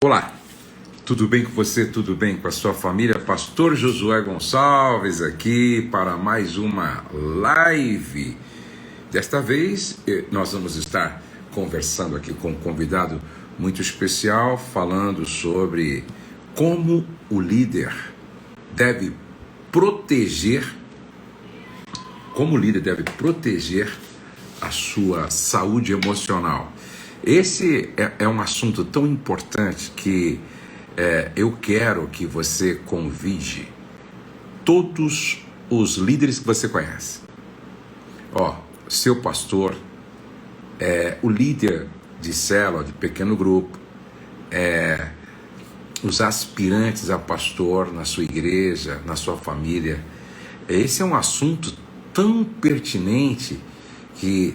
Olá, tudo bem com você? Tudo bem com a sua família? Pastor Josué Gonçalves aqui para mais uma live. Desta vez nós vamos estar conversando aqui com um convidado muito especial, falando sobre como o líder deve proteger, a sua saúde emocional. Esse é um assunto tão importante que eu quero que você convide todos os líderes que você conhece. Seu pastor, o líder de célula, de pequeno grupo, os aspirantes a pastor na sua igreja, na sua família. Esse é um assunto tão pertinente que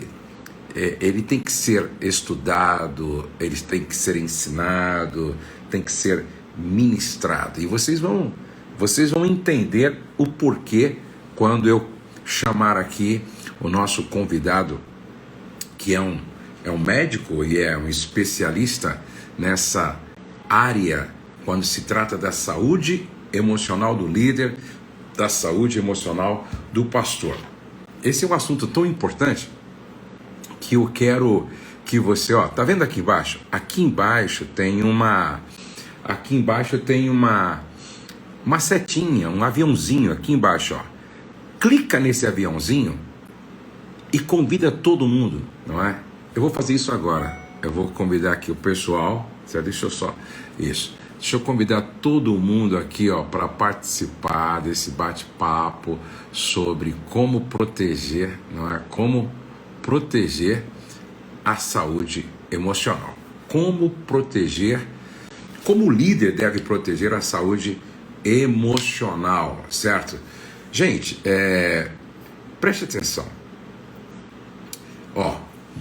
ele tem que ser estudado, ele tem que ser ensinado, tem que ser ministrado. E vocês vão entender o porquê quando eu chamar aqui o nosso convidado, que é um médico e é um especialista nessa área, quando se trata da saúde emocional do líder, da saúde emocional do pastor. Esse é um assunto tão importante que eu quero que você, tá vendo aqui embaixo? Aqui embaixo tem uma setinha, um aviãozinho aqui embaixo, Clica nesse aviãozinho e convida todo mundo, não é? Eu vou fazer isso agora. Eu vou convidar aqui o pessoal, certo? Deixa eu convidar todo mundo aqui, para participar desse bate-papo sobre como proteger, não é? Como proteger a saúde emocional. Como o líder deve proteger a saúde emocional, certo? Gente, preste atenção.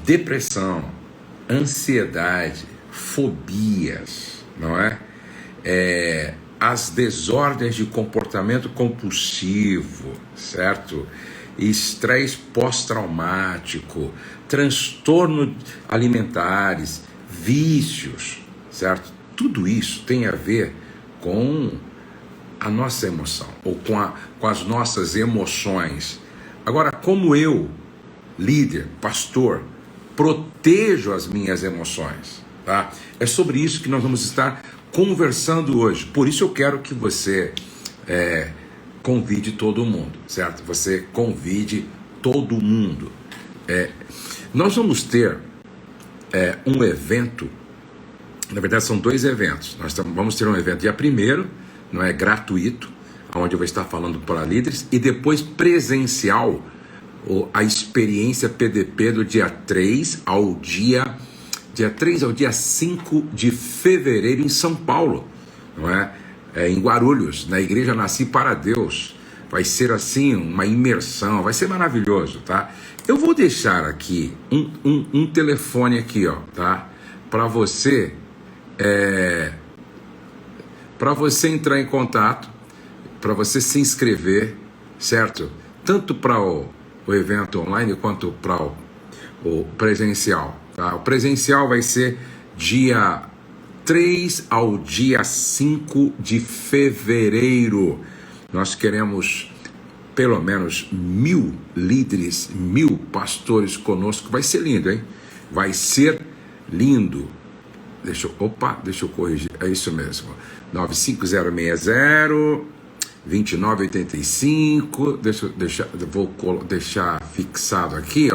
Depressão, ansiedade, fobias, não é? As desordens de comportamento compulsivo, certo? Estresse pós-traumático, transtornos alimentares, vícios, certo? Tudo isso tem a ver com a nossa emoção, ou com as nossas emoções. Agora, como eu, líder, pastor, protejo as minhas emoções, tá? É sobre isso que nós vamos estar conversando hoje. Por isso eu quero que você convide todo mundo, certo? Você convide todo mundo. Nós vamos ter um evento, na verdade são dois eventos. Nós vamos ter um evento dia 1º, não é gratuito, onde eu vou estar falando para líderes, e depois presencial, a experiência PDP do dia 3 ao dia 5 de fevereiro em São Paulo, não é? Em Guarulhos, na Igreja Nasci para Deus. Vai ser assim, uma imersão, vai ser maravilhoso, tá? Eu vou deixar aqui um telefone aqui, tá? Para você entrar em contato, para você se inscrever, certo? Tanto para o evento online quanto para o presencial, tá? O presencial vai ser dia 3 ao dia 5 de fevereiro. Nós queremos pelo menos 1.000 líderes, 1.000 pastores conosco. Vai ser lindo, hein? Vai ser lindo. Deixa eu corrigir. É isso mesmo. 950-2985. Vou deixar fixado aqui,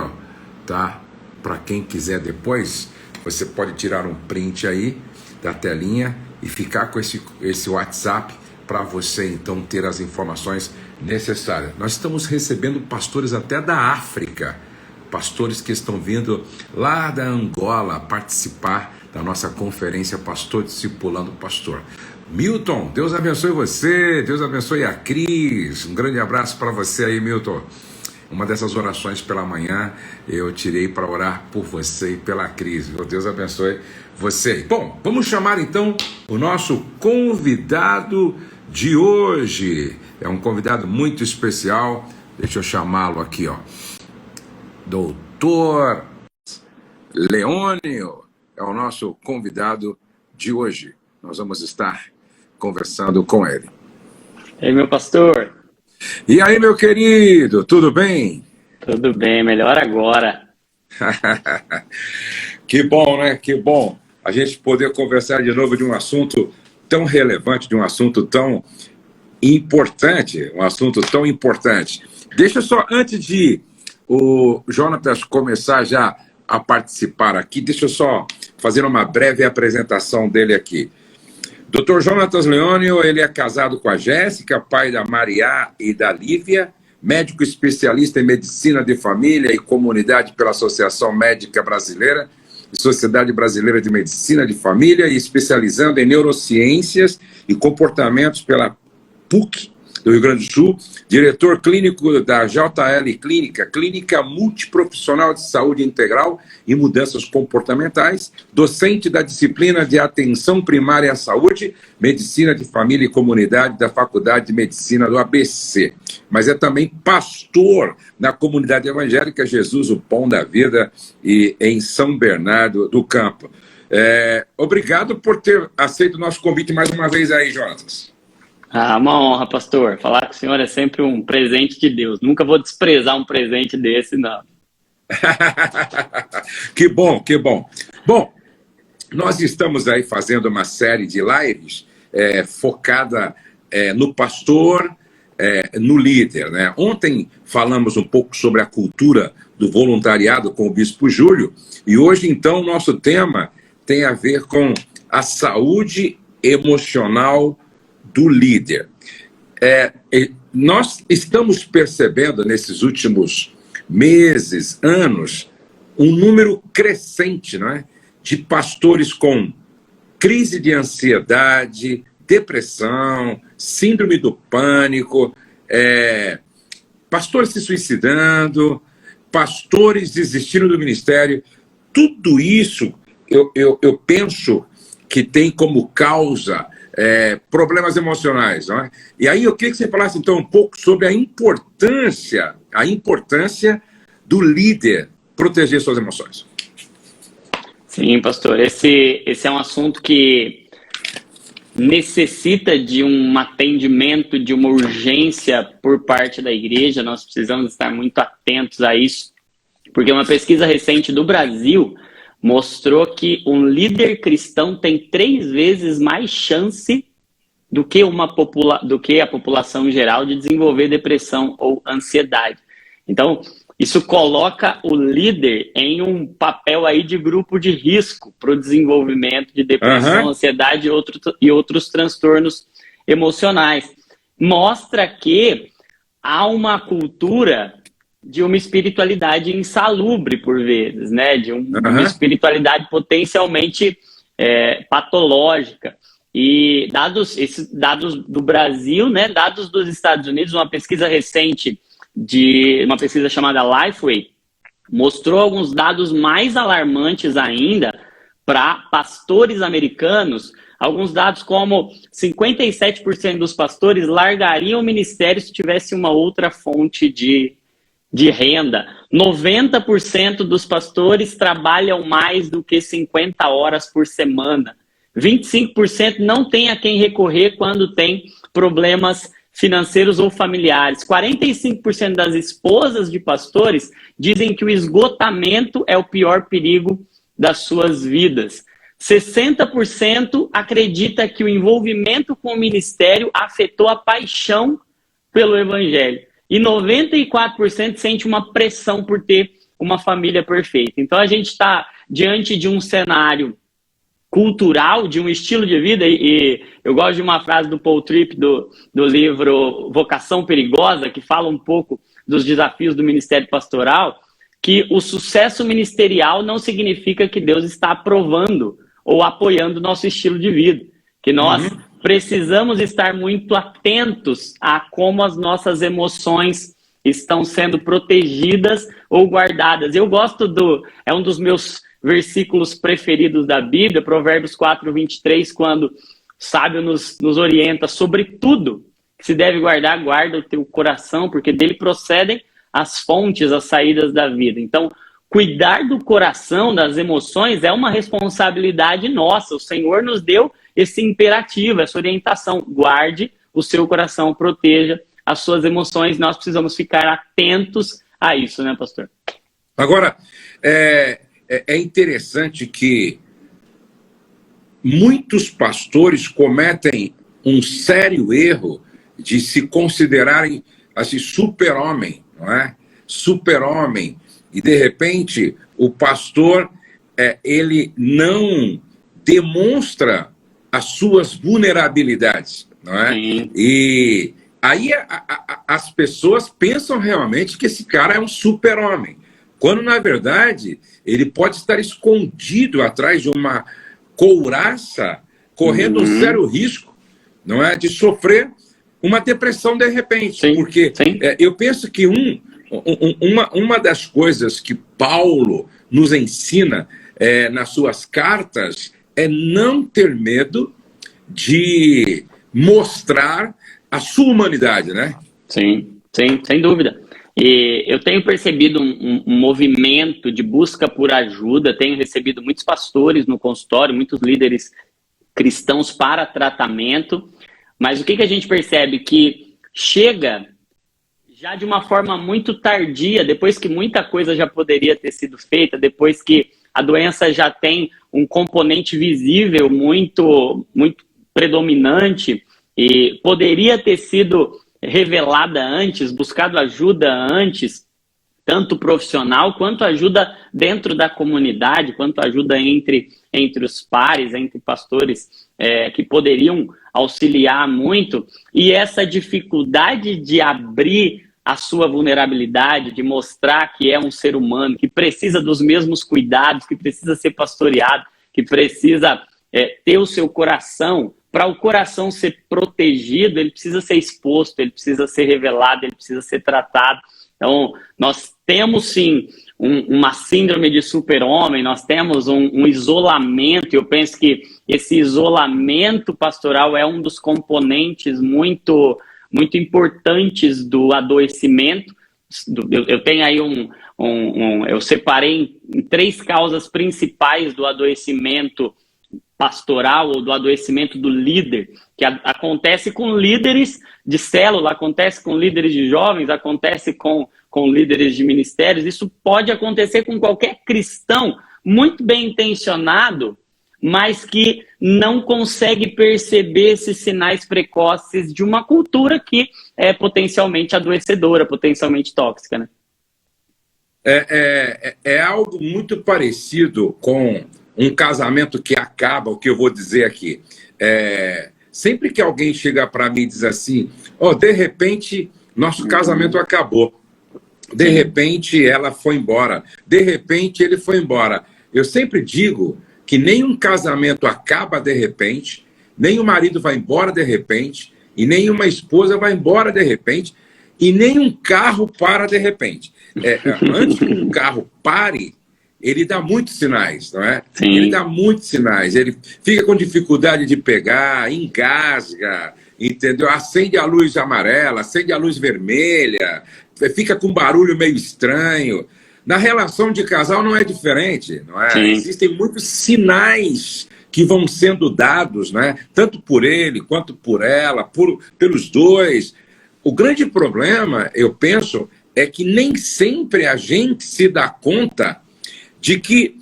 tá? Para quem quiser depois, você pode tirar um print aí da telinha e ficar com esse WhatsApp para você então ter as informações necessárias. Nós estamos recebendo pastores até da África, pastores que estão vindo lá da Angola participar da nossa conferência Pastor Discipulando Pastor. Milton, Deus abençoe você, Deus abençoe a Cris, um grande abraço para você aí, Milton. Uma dessas orações pela manhã eu tirei para orar por você e pela Cris. Deus abençoe você. Bom, vamos chamar então o nosso convidado de hoje. É um convidado muito especial. Deixa eu chamá-lo aqui, Doutor Leônio é o nosso convidado de hoje. nós vamos estar conversando com ele. E aí, meu pastor? E aí, meu querido, tudo bem? Tudo bem, melhor agora. Que bom, né? Que bom a gente poder conversar de novo de um assunto tão relevante, de um assunto tão importante, Deixa só, antes de o Jonatas começar já a participar aqui, deixa eu só fazer uma breve apresentação dele aqui. Dr. Jonatas Leônio, ele é casado com a Jéssica, pai da Maria e da Lívia, médico especialista em medicina de família e comunidade pela Associação Médica Brasileira e Sociedade Brasileira de Medicina de Família, e especializando em neurociências e comportamentos pela PUC do Rio Grande do Sul, diretor clínico da JL Clínica, Clínica Multiprofissional de Saúde Integral e Mudanças Comportamentais, docente da disciplina de Atenção Primária à Saúde, Medicina de Família e Comunidade da Faculdade de Medicina do ABC. Mas é também pastor na comunidade evangélica Jesus, o Pão da Vida, e em São Bernardo do Campo. Obrigado por ter aceito o nosso convite mais uma vez aí, Jonatas. Uma honra, pastor. Falar com o senhor é sempre um presente de Deus. Nunca vou desprezar um presente desse, não. Que bom, que bom. Bom, nós estamos aí fazendo uma série de lives focada no pastor, no líder, né? Ontem falamos um pouco sobre a cultura do voluntariado com o Bispo Júlio, e hoje, então, o nosso tema tem a ver com a saúde emocional do líder. Nós estamos percebendo nesses últimos meses, anos, um número crescente, não é, de pastores com crise de ansiedade, depressão, síndrome do pânico, pastores se suicidando, pastores desistindo do ministério. Tudo isso eu penso que tem como causa problemas emocionais, não é? E aí eu queria que você falasse então um pouco sobre a importância do líder proteger suas emoções. Sim, pastor, esse é um assunto que necessita de um atendimento, de uma urgência por parte da igreja. Nós precisamos estar muito atentos a isso, porque uma pesquisa recente do Brasil mostrou que um líder cristão tem 3 vezes mais chance do que a população geral de desenvolver depressão ou ansiedade. Então, isso coloca o líder em um papel aí de grupo de risco para o desenvolvimento de depressão, ansiedade e outros transtornos emocionais. Mostra que há uma cultura de uma espiritualidade insalubre, por vezes, né? De uma espiritualidade potencialmente patológica. E esses dados do Brasil, né? Dados dos Estados Unidos, uma pesquisa recente, uma pesquisa chamada Lifeway, mostrou alguns dados mais alarmantes ainda para pastores americanos. Alguns dados como 57% dos pastores largariam o ministério se tivesse uma outra fonte de renda. 90% dos pastores trabalham mais do que 50 horas por semana. 25% não tem a quem recorrer quando tem problemas financeiros ou familiares. 45% das esposas de pastores dizem que o esgotamento é o pior perigo das suas vidas. 60% acredita que o envolvimento com o ministério afetou a paixão pelo evangelho. E 94% sente uma pressão por ter uma família perfeita. Então a gente está diante de um cenário cultural, de um estilo de vida, e eu gosto de uma frase do Paul Tripp, do livro Vocação Perigosa, que fala um pouco dos desafios do ministério pastoral, que o sucesso ministerial não significa que Deus está aprovando ou apoiando o nosso estilo de vida, que nós precisamos estar muito atentos a como as nossas emoções estão sendo protegidas ou guardadas. Eu gosto é um dos meus versículos preferidos da Bíblia, Provérbios 4:23, quando o sábio nos orienta sobre tudo que se deve guardar, guarda o teu coração, porque dele procedem as fontes, as saídas da vida. Então, cuidar do coração, das emoções, é uma responsabilidade nossa. O Senhor nos deu esse imperativo, essa orientação. Guarde o seu coração, proteja as suas emoções. Nós precisamos ficar atentos a isso, né, pastor? Agora, é interessante que muitos pastores cometem um sério erro de se considerarem assim, super-homem, não é? Super-homem. E, de repente, o pastor, ele não demonstra as suas vulnerabilidades, não é? Sim. E aí as pessoas pensam realmente que esse cara é um super-homem, quando, na verdade, ele pode estar escondido atrás de uma couraça, correndo um sério risco, não é, de sofrer uma depressão de repente. Sim, porque sim. Eu penso que uma das coisas que Paulo nos ensina nas suas cartas é não ter medo de mostrar a sua humanidade, né? Sim, sim, sem dúvida. E eu tenho percebido um movimento de busca por ajuda, tenho recebido muitos pastores no consultório, muitos líderes cristãos para tratamento, mas o que a gente percebe? Que chega já de uma forma muito tardia, depois que muita coisa já poderia ter sido feita, depois que a doença já tem um componente visível muito, muito predominante e poderia ter sido revelada antes, buscado ajuda antes, tanto profissional quanto ajuda dentro da comunidade, quanto ajuda entre os pares, entre pastores que poderiam auxiliar muito. E essa dificuldade de abrir a sua vulnerabilidade, de mostrar que é um ser humano, que precisa dos mesmos cuidados, que precisa ser pastoreado, que precisa ter o seu coração. Para o coração ser protegido, ele precisa ser exposto, ele precisa ser revelado, ele precisa ser tratado. Então, nós temos sim uma síndrome de super-homem, nós temos um isolamento, e eu penso que esse isolamento pastoral é um dos componentes muito, muito importantes do adoecimento. Eu tenho aí eu separei em 3 causas principais do adoecimento pastoral ou do adoecimento do líder, que acontece com líderes de célula, acontece com líderes de jovens, acontece com líderes de ministérios. Isso pode acontecer com qualquer cristão muito bem intencionado, mas que não consegue perceber esses sinais precoces de uma cultura que é potencialmente adoecedora, potencialmente tóxica, né? É algo muito parecido com um casamento que acaba, o que eu vou dizer aqui. Sempre que alguém chega para mim e diz assim, de repente, nosso casamento acabou. De repente, ela foi embora. De repente, ele foi embora. Eu sempre digo que nenhum casamento acaba de repente, nem o marido vai embora de repente, e nem uma esposa vai embora de repente, e nem um carro para de repente. Antes que um carro pare, ele dá muitos sinais, não é? Sim. Ele dá muitos sinais. Ele fica com dificuldade de pegar, engasga, entendeu? Acende a luz amarela, acende a luz vermelha, fica com um barulho meio estranho. Na relação de casal não é diferente, não é? Sim. Existem muitos sinais que vão sendo dados, né? Tanto por ele quanto por ela, pelos dois. O grande problema, eu penso, é que nem sempre a gente se dá conta de que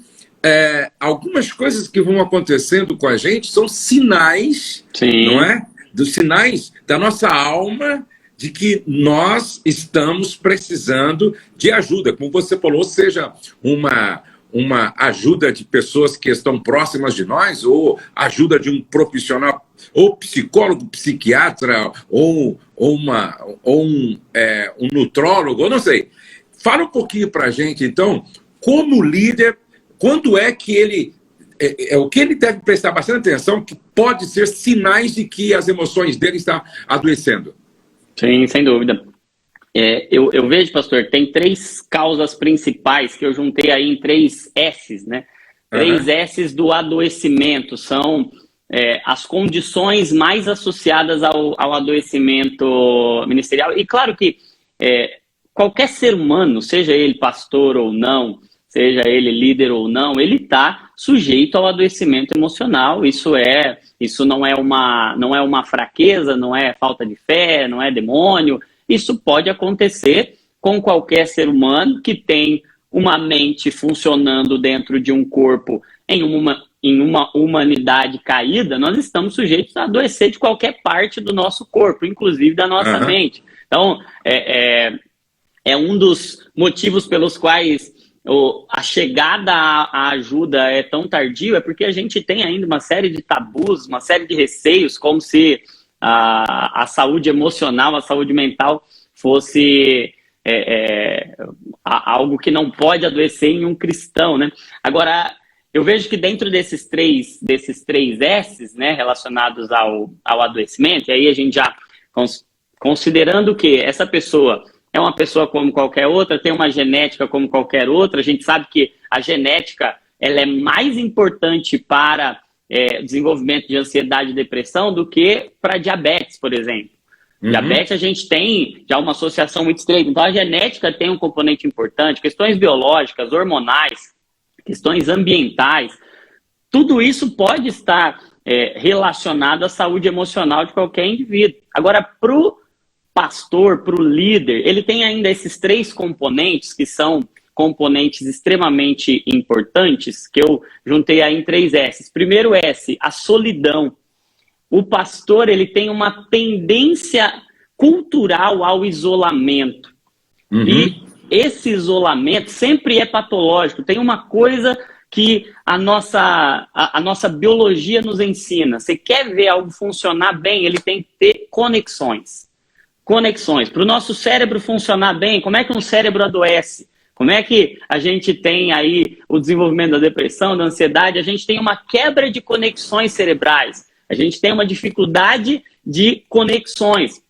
algumas coisas que vão acontecendo com a gente são sinais, Sim. não é? Dos sinais da nossa alma de que nós estamos precisando de ajuda. Como você falou, seja uma ajuda de pessoas que estão próximas de nós, ou ajuda de um profissional, ou psicólogo, psiquiatra, ou um nutrólogo, eu não sei. Fala um pouquinho para a gente, então, como líder, quando é que ele... o que ele deve prestar bastante atenção, que pode ser sinais de que as emoções dele estão adoecendo? Sim, sem dúvida. Eu vejo, pastor, tem 3 causas principais que eu juntei aí em 3 S's, né? 3 S's do adoecimento. São as condições mais associadas ao adoecimento ministerial. E claro que qualquer ser humano, seja ele pastor ou não, seja ele líder ou não, ele está sujeito ao adoecimento emocional. Isso não é uma fraqueza, não é falta de fé, não é demônio. Isso pode acontecer com qualquer ser humano que tem uma mente funcionando dentro de um corpo em uma humanidade caída. Nós estamos sujeitos a adoecer de qualquer parte do nosso corpo, inclusive da nossa mente. Então, é um dos motivos pelos quais a chegada à ajuda é tão tardia, é porque a gente tem ainda uma série de tabus, uma série de receios, como se a saúde emocional, a saúde mental fosse algo que não pode adoecer em um cristão, né? Agora, eu vejo que dentro desses três S's, né, relacionados ao adoecimento, e aí a gente já, considerando que essa pessoa é uma pessoa como qualquer outra, tem uma genética como qualquer outra, a gente sabe que a genética ela é mais importante para desenvolvimento de ansiedade e depressão do que para diabetes, por exemplo. Diabetes, a gente tem já uma associação muito estreita. Então, a genética tem um componente importante, questões biológicas, hormonais, questões ambientais. Tudo isso pode estar relacionado à saúde emocional de qualquer indivíduo. Agora, para o pastor, para o líder, ele tem ainda esses três componentes, que são componentes extremamente importantes, que eu juntei aí em 3 S's. Primeiro S, a solidão. O pastor, ele tem uma tendência cultural ao isolamento. E esse isolamento sempre é patológico. Tem uma coisa que a nossa biologia nos ensina. Você quer ver algo funcionar bem, ele tem que ter conexões. Para o nosso cérebro funcionar bem, como é que um cérebro adoece? Como é que a gente tem aí o desenvolvimento da depressão, da ansiedade? A gente tem uma quebra de conexões cerebrais. A gente tem uma dificuldade de conexões.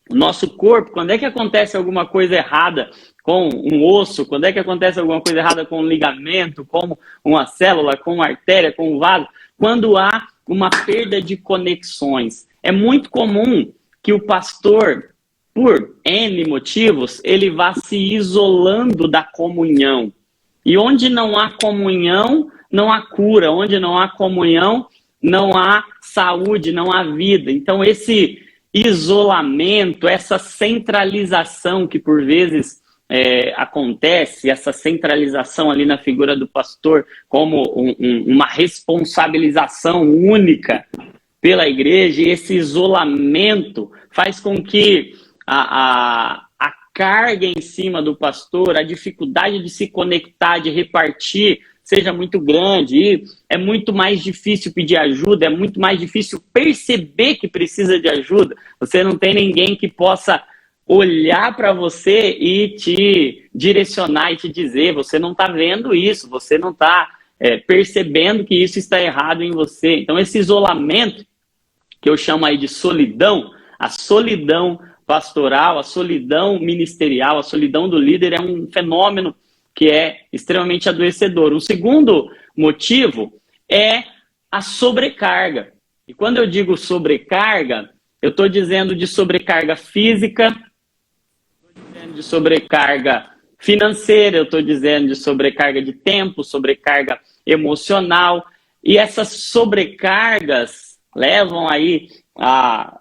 O nosso corpo, quando é que acontece alguma coisa errada com um osso? Quando é que acontece alguma coisa errada com um ligamento, com uma célula, com uma artéria, com um vaso? Quando há uma perda de conexões. É muito comum que o pastor, por N motivos, ele vá se isolando da comunhão. E onde não há comunhão, não há cura. Onde não há comunhão, não há saúde, não há vida. Então, esse isolamento, essa centralização que por vezes acontece, essa centralização ali na figura do pastor como uma responsabilização única pela igreja, e esse isolamento faz com que a carga em cima do pastor, a dificuldade de se conectar, de repartir, seja muito grande, e é muito mais difícil pedir ajuda, é muito mais difícil perceber que precisa de ajuda. Você não tem ninguém que possa olhar para você e te direcionar e te dizer, você não está vendo isso, você não está percebendo que isso está errado em você. Então, esse isolamento, que eu chamo aí de solidão, a solidão pastoral, a solidão ministerial, a solidão do líder é um fenômeno que é extremamente adoecedor. O segundo motivo é a sobrecarga. E quando eu digo sobrecarga, eu estou dizendo de sobrecarga física, estou dizendo de sobrecarga financeira, eu estou dizendo de sobrecarga de tempo, sobrecarga emocional. E essas sobrecargas levam aí a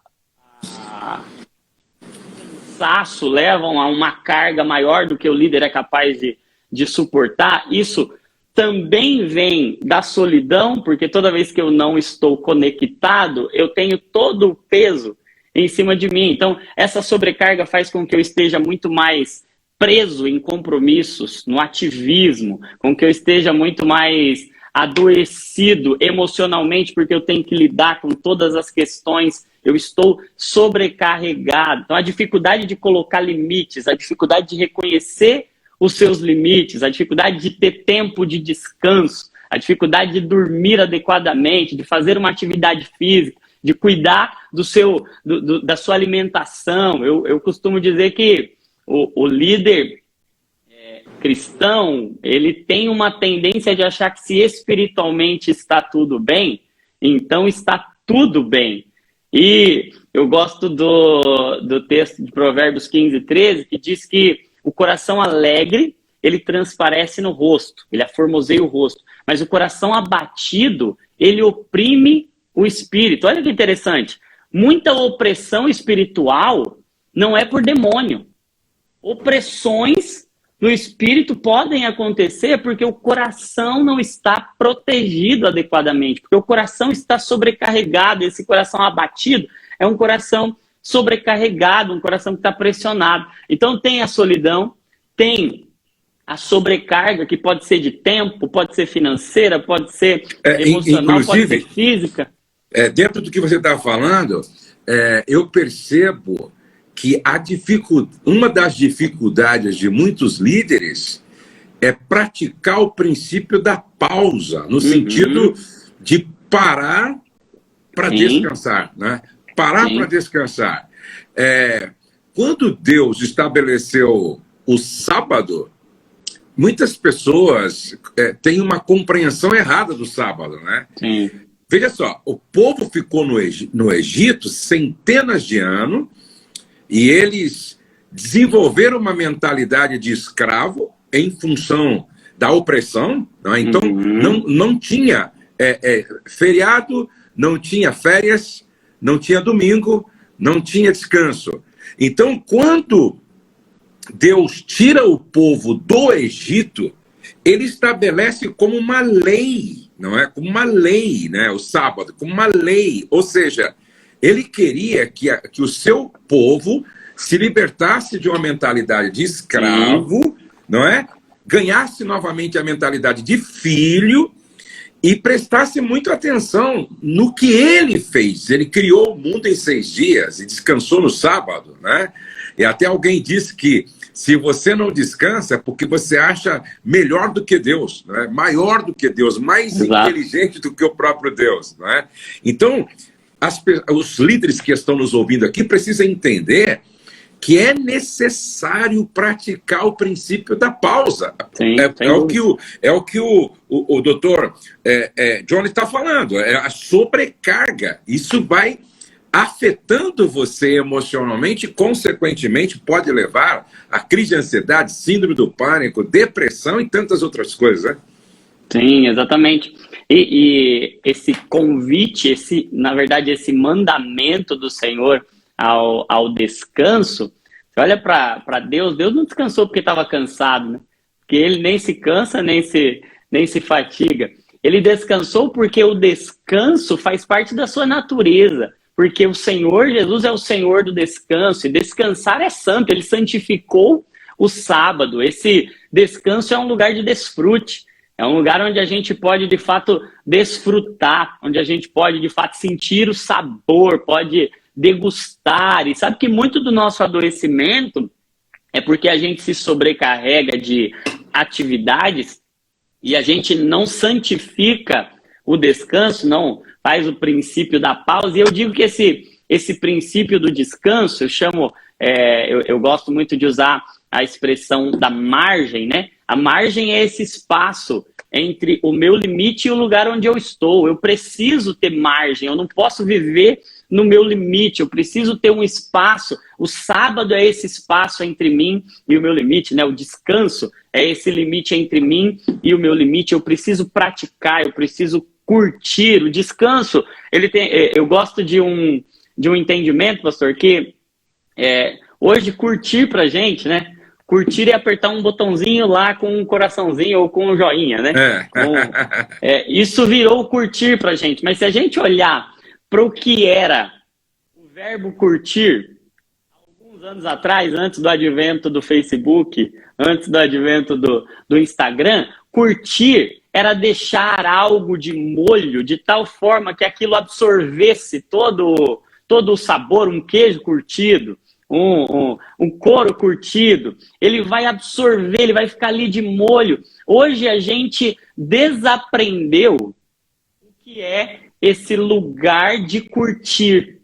cansaço, levam a uma carga maior do que o líder é capaz de suportar. Isso também vem da solidão, porque toda vez que eu não estou conectado, eu tenho todo o peso em cima de mim. Então, essa sobrecarga faz com que eu esteja muito mais preso em compromissos, no ativismo, com que eu esteja muito mais adoecido emocionalmente, porque eu tenho que lidar com todas as questões, eu estou sobrecarregado. Então, a dificuldade de colocar limites, a dificuldade de reconhecer os seus limites, a dificuldade de ter tempo de descanso, a dificuldade de dormir adequadamente, de fazer uma atividade física, de cuidar da sua alimentação. Eu costumo dizer que o líder cristão, ele tem uma tendência de achar que se espiritualmente está tudo bem, então está tudo bem. E eu gosto do texto de Provérbios 15, 13, que diz que o coração alegre ele transparece no rosto, ele aformoseia o rosto. Mas o coração abatido, ele oprime o espírito. Olha que interessante. Muita opressão espiritual não é por demônio. Opressões no espírito podem acontecer porque o coração não está protegido adequadamente, porque o coração está sobrecarregado. Esse coração abatido é um coração sobrecarregado, um coração que está pressionado. Então tem a solidão, tem a sobrecarga, que pode ser de tempo, pode ser financeira, pode ser emocional, pode ser física. Dentro do que você está falando, eu percebo que uma das dificuldades de muitos líderes é praticar o princípio da pausa, no sentido de parar para descansar, né? Parar para descansar. Quando Deus estabeleceu o sábado, muitas pessoas têm uma compreensão errada do sábado, né? Sim. Veja só, o povo ficou no Egito centenas de anos, e eles desenvolveram uma mentalidade de escravo em função da opressão. Né? Então, não tinha feriado, não tinha férias, não tinha domingo, não tinha descanso. Então, quando Deus tira o povo do Egito, ele estabelece como uma lei, não é? Como uma lei, né? O sábado, como uma lei. Ou seja, ele queria que o seu povo se libertasse de uma mentalidade de escravo, não é? Ganhasse novamente a mentalidade de filho e prestasse muita atenção no que ele fez. Ele criou o mundo em 6 dias e descansou no sábado, né? E até alguém disse que se você não descansa é porque você acha melhor do que Deus, né? Maior do que Deus, mais inteligente do que o próprio Deus, né? Então, os líderes que estão nos ouvindo aqui precisam entender que é necessário praticar o princípio da pausa. Sim, é o que o doutor Johnny está falando, é a sobrecarga. Isso vai afetando você emocionalmente e, consequentemente, pode levar a crise de ansiedade, síndrome do pânico, depressão e tantas outras coisas, né? Sim, exatamente. E esse convite, na verdade, esse mandamento do Senhor ao descanso, você olha para Deus não descansou porque estava cansado, né? Porque ele nem se cansa, nem se fatiga. Ele descansou porque o descanso faz parte da sua natureza, porque o Senhor Jesus é o Senhor do descanso, e descansar é santo, ele santificou o sábado. Esse descanso é um lugar de desfrute. É um lugar onde a gente pode, de fato, desfrutar, onde a gente pode, de fato, sentir o sabor, pode degustar. E sabe que muito do nosso adoecimento é porque a gente se sobrecarrega de atividades e a gente não santifica o descanso, não faz o princípio da pausa. E eu digo que esse princípio do descanso, eu gosto muito de usar a expressão da margem, né? A margem é esse espaço entre o meu limite e o lugar onde eu estou. Eu preciso ter margem, eu não posso viver no meu limite, eu preciso ter um espaço. O sábado é esse espaço entre mim e o meu limite, né? O descanso é esse limite entre mim e o meu limite. Eu preciso praticar, eu preciso curtir. O descanso, eu gosto de um entendimento, pastor, que hoje curtir pra gente, né? Curtir é apertar um botãozinho lá com um coraçãozinho ou com um joinha, né? Isso virou curtir pra gente. Mas se a gente olhar para o que era o verbo curtir, alguns anos atrás, antes do advento do Facebook, antes do advento do Instagram, curtir era deixar algo de molho de tal forma que aquilo absorvesse todo o sabor. Um queijo curtido, um couro curtido, ele vai absorver, ele vai ficar ali de molho. Hoje a gente desaprendeu o que é esse lugar de curtir,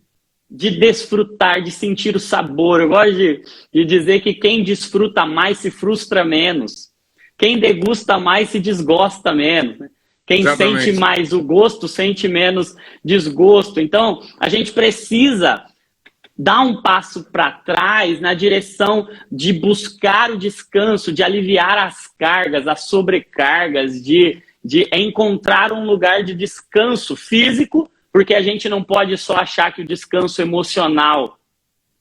de desfrutar, de sentir o sabor. Eu gosto de dizer que quem desfruta mais se frustra menos. Quem degusta mais se desgosta menos, né? Quem Exatamente. sente mais o gosto sente menos desgosto. Então, a gente precisa dar um passo para trás na direção de buscar o descanso, de aliviar as cargas, as sobrecargas, de encontrar um lugar de descanso físico, porque a gente não pode só achar que o descanso emocional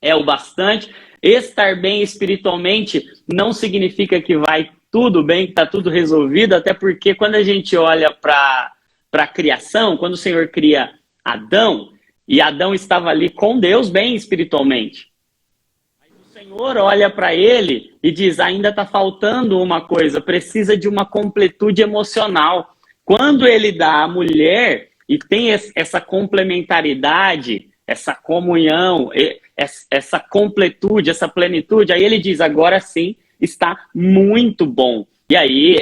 é o bastante. Estar bem espiritualmente não significa que vai tudo bem, que está tudo resolvido, até porque quando a gente olha para a criação, quando o Senhor cria Adão, e Adão estava ali com Deus bem espiritualmente. Mas o Senhor olha para ele e diz, ainda está faltando uma coisa, precisa de uma completude emocional. Quando ele dá à mulher e tem essa complementaridade, essa comunhão, essa completude, essa plenitude, aí ele diz, agora sim, está muito bom. E aí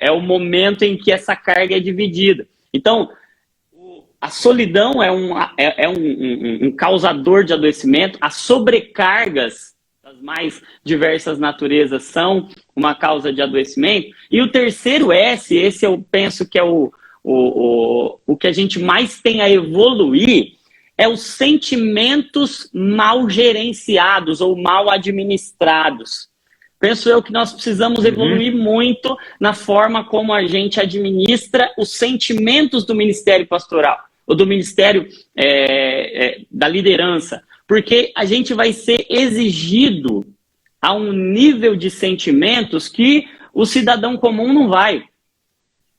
é o momento em que essa carga é dividida. Então, a solidão é um causador de adoecimento, as sobrecargas das mais diversas naturezas são uma causa de adoecimento. E o terceiro S, esse eu penso que é o que a gente mais tem a evoluir, é os sentimentos mal gerenciados ou mal administrados. Penso eu que nós precisamos evoluir muito na forma como a gente administra os sentimentos do ministério pastoral, ou do ministério da liderança, porque a gente vai ser exigido a um nível de sentimentos que o cidadão comum não vai.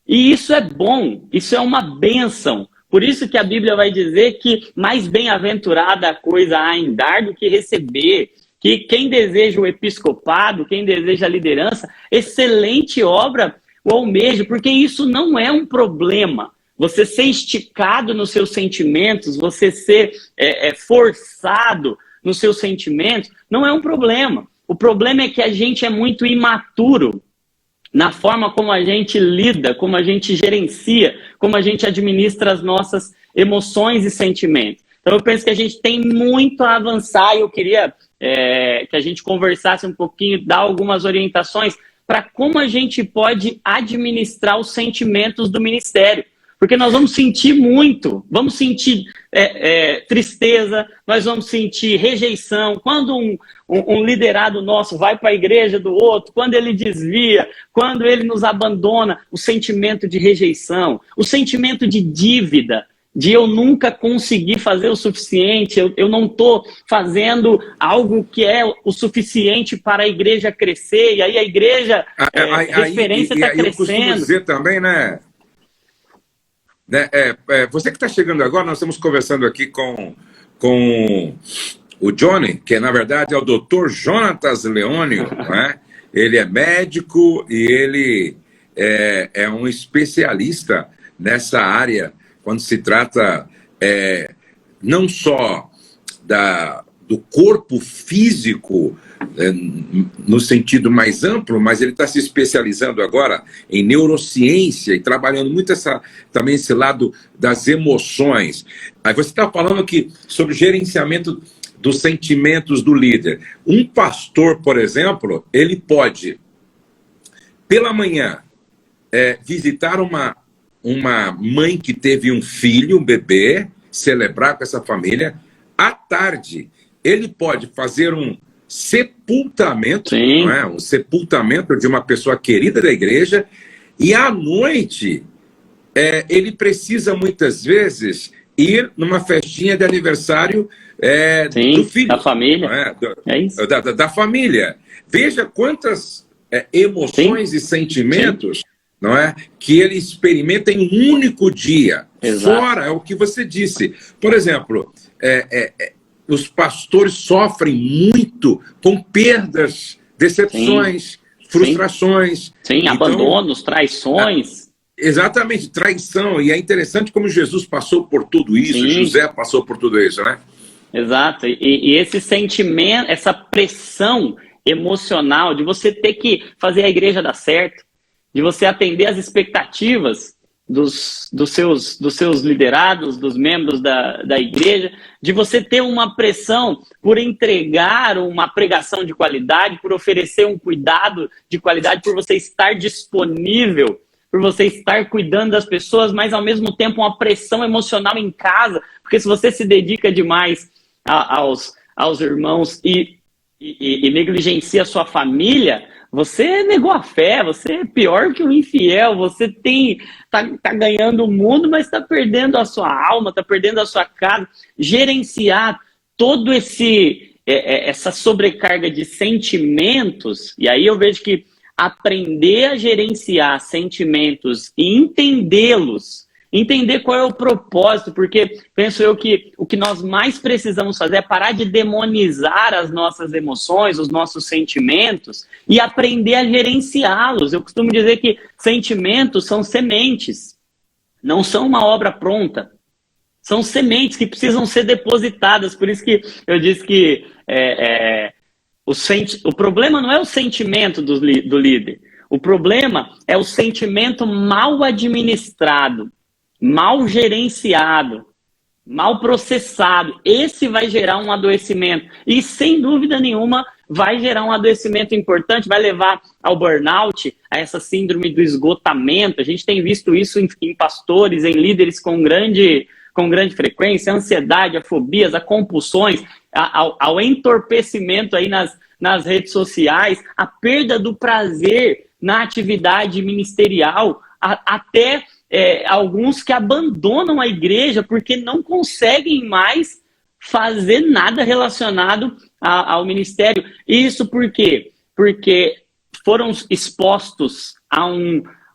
E isso é bom, isso é uma bênção. Por isso que a Bíblia vai dizer que mais bem-aventurada a coisa há em dar do que receber. Que quem deseja o episcopado, quem deseja a liderança, excelente obra o almeja, porque isso não é um problema. Você ser esticado nos seus sentimentos, você ser forçado nos seus sentimentos, não é um problema. O problema é que a gente é muito imaturo na forma como a gente lida, como a gente gerencia, como a gente administra as nossas emoções e sentimentos. Então eu penso que a gente tem muito a avançar e eu queria que a gente conversasse um pouquinho, dar algumas orientações para como a gente pode administrar os sentimentos do ministério. Porque nós vamos sentir muito, vamos sentir tristeza, nós vamos sentir rejeição. Quando um liderado nosso vai para a igreja do outro, quando ele desvia, quando ele nos abandona, o sentimento de rejeição, o sentimento de dívida, de eu nunca conseguir fazer o suficiente, eu não estou fazendo algo que é o suficiente para a igreja crescer, e aí a igreja, a referência está crescendo. Eu costumo dizer também, né? Você que está chegando agora, nós estamos conversando aqui com o Johnny, que na verdade é o Dr. Jonatas Leônio, né? Ele é médico e ele é um especialista nessa área, quando se trata não só do corpo físico, no sentido mais amplo, mas ele está se especializando agora em neurociência e trabalhando muito também esse lado das emoções. Aí você está falando aqui sobre gerenciamento dos sentimentos do líder. Um pastor, por exemplo, ele pode, pela manhã, visitar uma mãe que teve um filho, um bebê, celebrar com essa família. À tarde, ele pode fazer um sepultamento, não é? Um sepultamento de uma pessoa querida da igreja, e à noite ele precisa muitas vezes ir numa festinha de aniversário do filho. Da família. Isso. Da família. Veja quantas emoções e sentimentos, não é, que ele experimenta em um único dia. Exato. Fora é o que você disse. Por exemplo, os pastores sofrem muito com perdas, decepções, frustrações. Sim, então, abandonos, traições. Exatamente, traição. E é interessante como Jesus passou por tudo isso, José passou por tudo isso, né? Exato. E esse sentimento, essa pressão emocional de você ter que fazer a igreja dar certo, de você atender às expectativas dos seus liderados, dos membros da igreja, de você ter uma pressão por entregar uma pregação de qualidade, por oferecer um cuidado de qualidade, por você estar disponível, por você estar cuidando das pessoas, mas ao mesmo tempo uma pressão emocional em casa, porque se você se dedica demais aos irmãos e negligencia a sua família, você negou a fé, você é pior que um infiel, você tá ganhando o mundo, mas está perdendo a sua alma, está perdendo a sua casa. Gerenciar todo essa sobrecarga de sentimentos, e aí eu vejo que aprender a gerenciar sentimentos e entendê-los, entender qual é o propósito, porque penso eu que o que nós mais precisamos fazer é parar de demonizar as nossas emoções, os nossos sentimentos e aprender a gerenciá-los. Eu costumo dizer que sentimentos são sementes, não são uma obra pronta. São sementes que precisam ser depositadas. Por isso que eu disse que o problema não é o sentimento do líder. O problema é o sentimento mal administrado, mal gerenciado, mal processado. Esse vai gerar um adoecimento. E, sem dúvida nenhuma, vai gerar um adoecimento importante, vai levar ao burnout, a essa síndrome do esgotamento. A gente tem visto isso em pastores, em líderes com grande frequência, a ansiedade, a fobias, a compulsões, ao entorpecimento aí nas redes sociais, a perda do prazer na atividade ministerial, até alguns que abandonam a igreja porque não conseguem mais fazer nada relacionado ao ministério. Isso por quê? Porque foram expostos a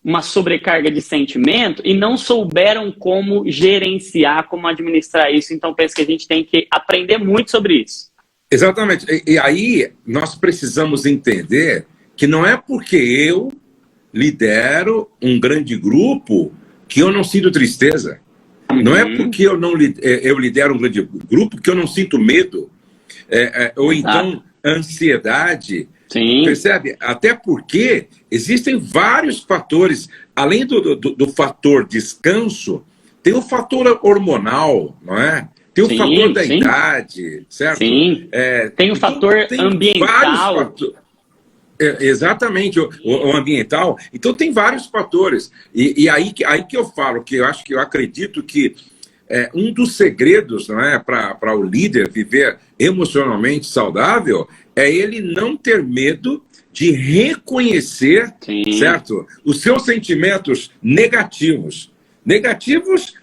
uma sobrecarga de sentimento e não souberam como gerenciar, como administrar isso. Então, penso que a gente tem que aprender muito sobre isso. Exatamente. E aí, nós precisamos entender que não é porque eu lidero um grande grupo que eu não sinto tristeza. Não é porque eu lidero um grande grupo que eu não sinto medo. Ou então ansiedade. Sim. Percebe? Até porque existem vários fatores. Além do fator descanso, tem o fator hormonal, não é? Tem o fator da idade, certo? Sim. Tem o fator ambiental. Exatamente, o ambiental. Então tem vários fatores. E aí que eu falo, que eu acredito que um dos segredos, não é, para o líder viver emocionalmente saudável é ele não ter medo de reconhecer, certo, os seus sentimentos negativos. Negativos,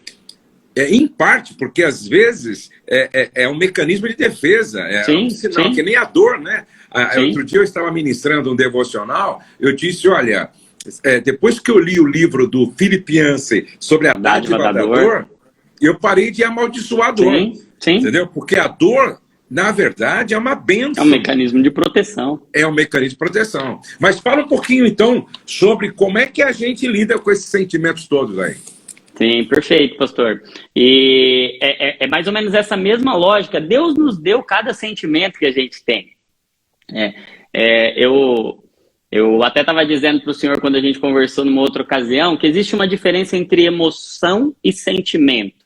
em parte, porque às vezes é um mecanismo de defesa, um sinal, que nem a dor, né? Outro dia eu estava ministrando um devocional, eu disse, olha, depois que eu li o livro do Philip Yancey sobre a dádiva da dor, eu parei de amaldiçoar a dor, entendeu? Porque a dor, na verdade, é uma bênção. É um mecanismo de proteção. É um mecanismo de proteção. Mas fala um pouquinho, então, sobre como é que a gente lida com esses sentimentos todos aí. Sim, perfeito, pastor. E é mais ou menos essa mesma lógica. Deus nos deu cada sentimento que a gente tem. Eu até estava dizendo para o senhor, quando a gente conversou numa outra ocasião, que existe uma diferença entre emoção e sentimento.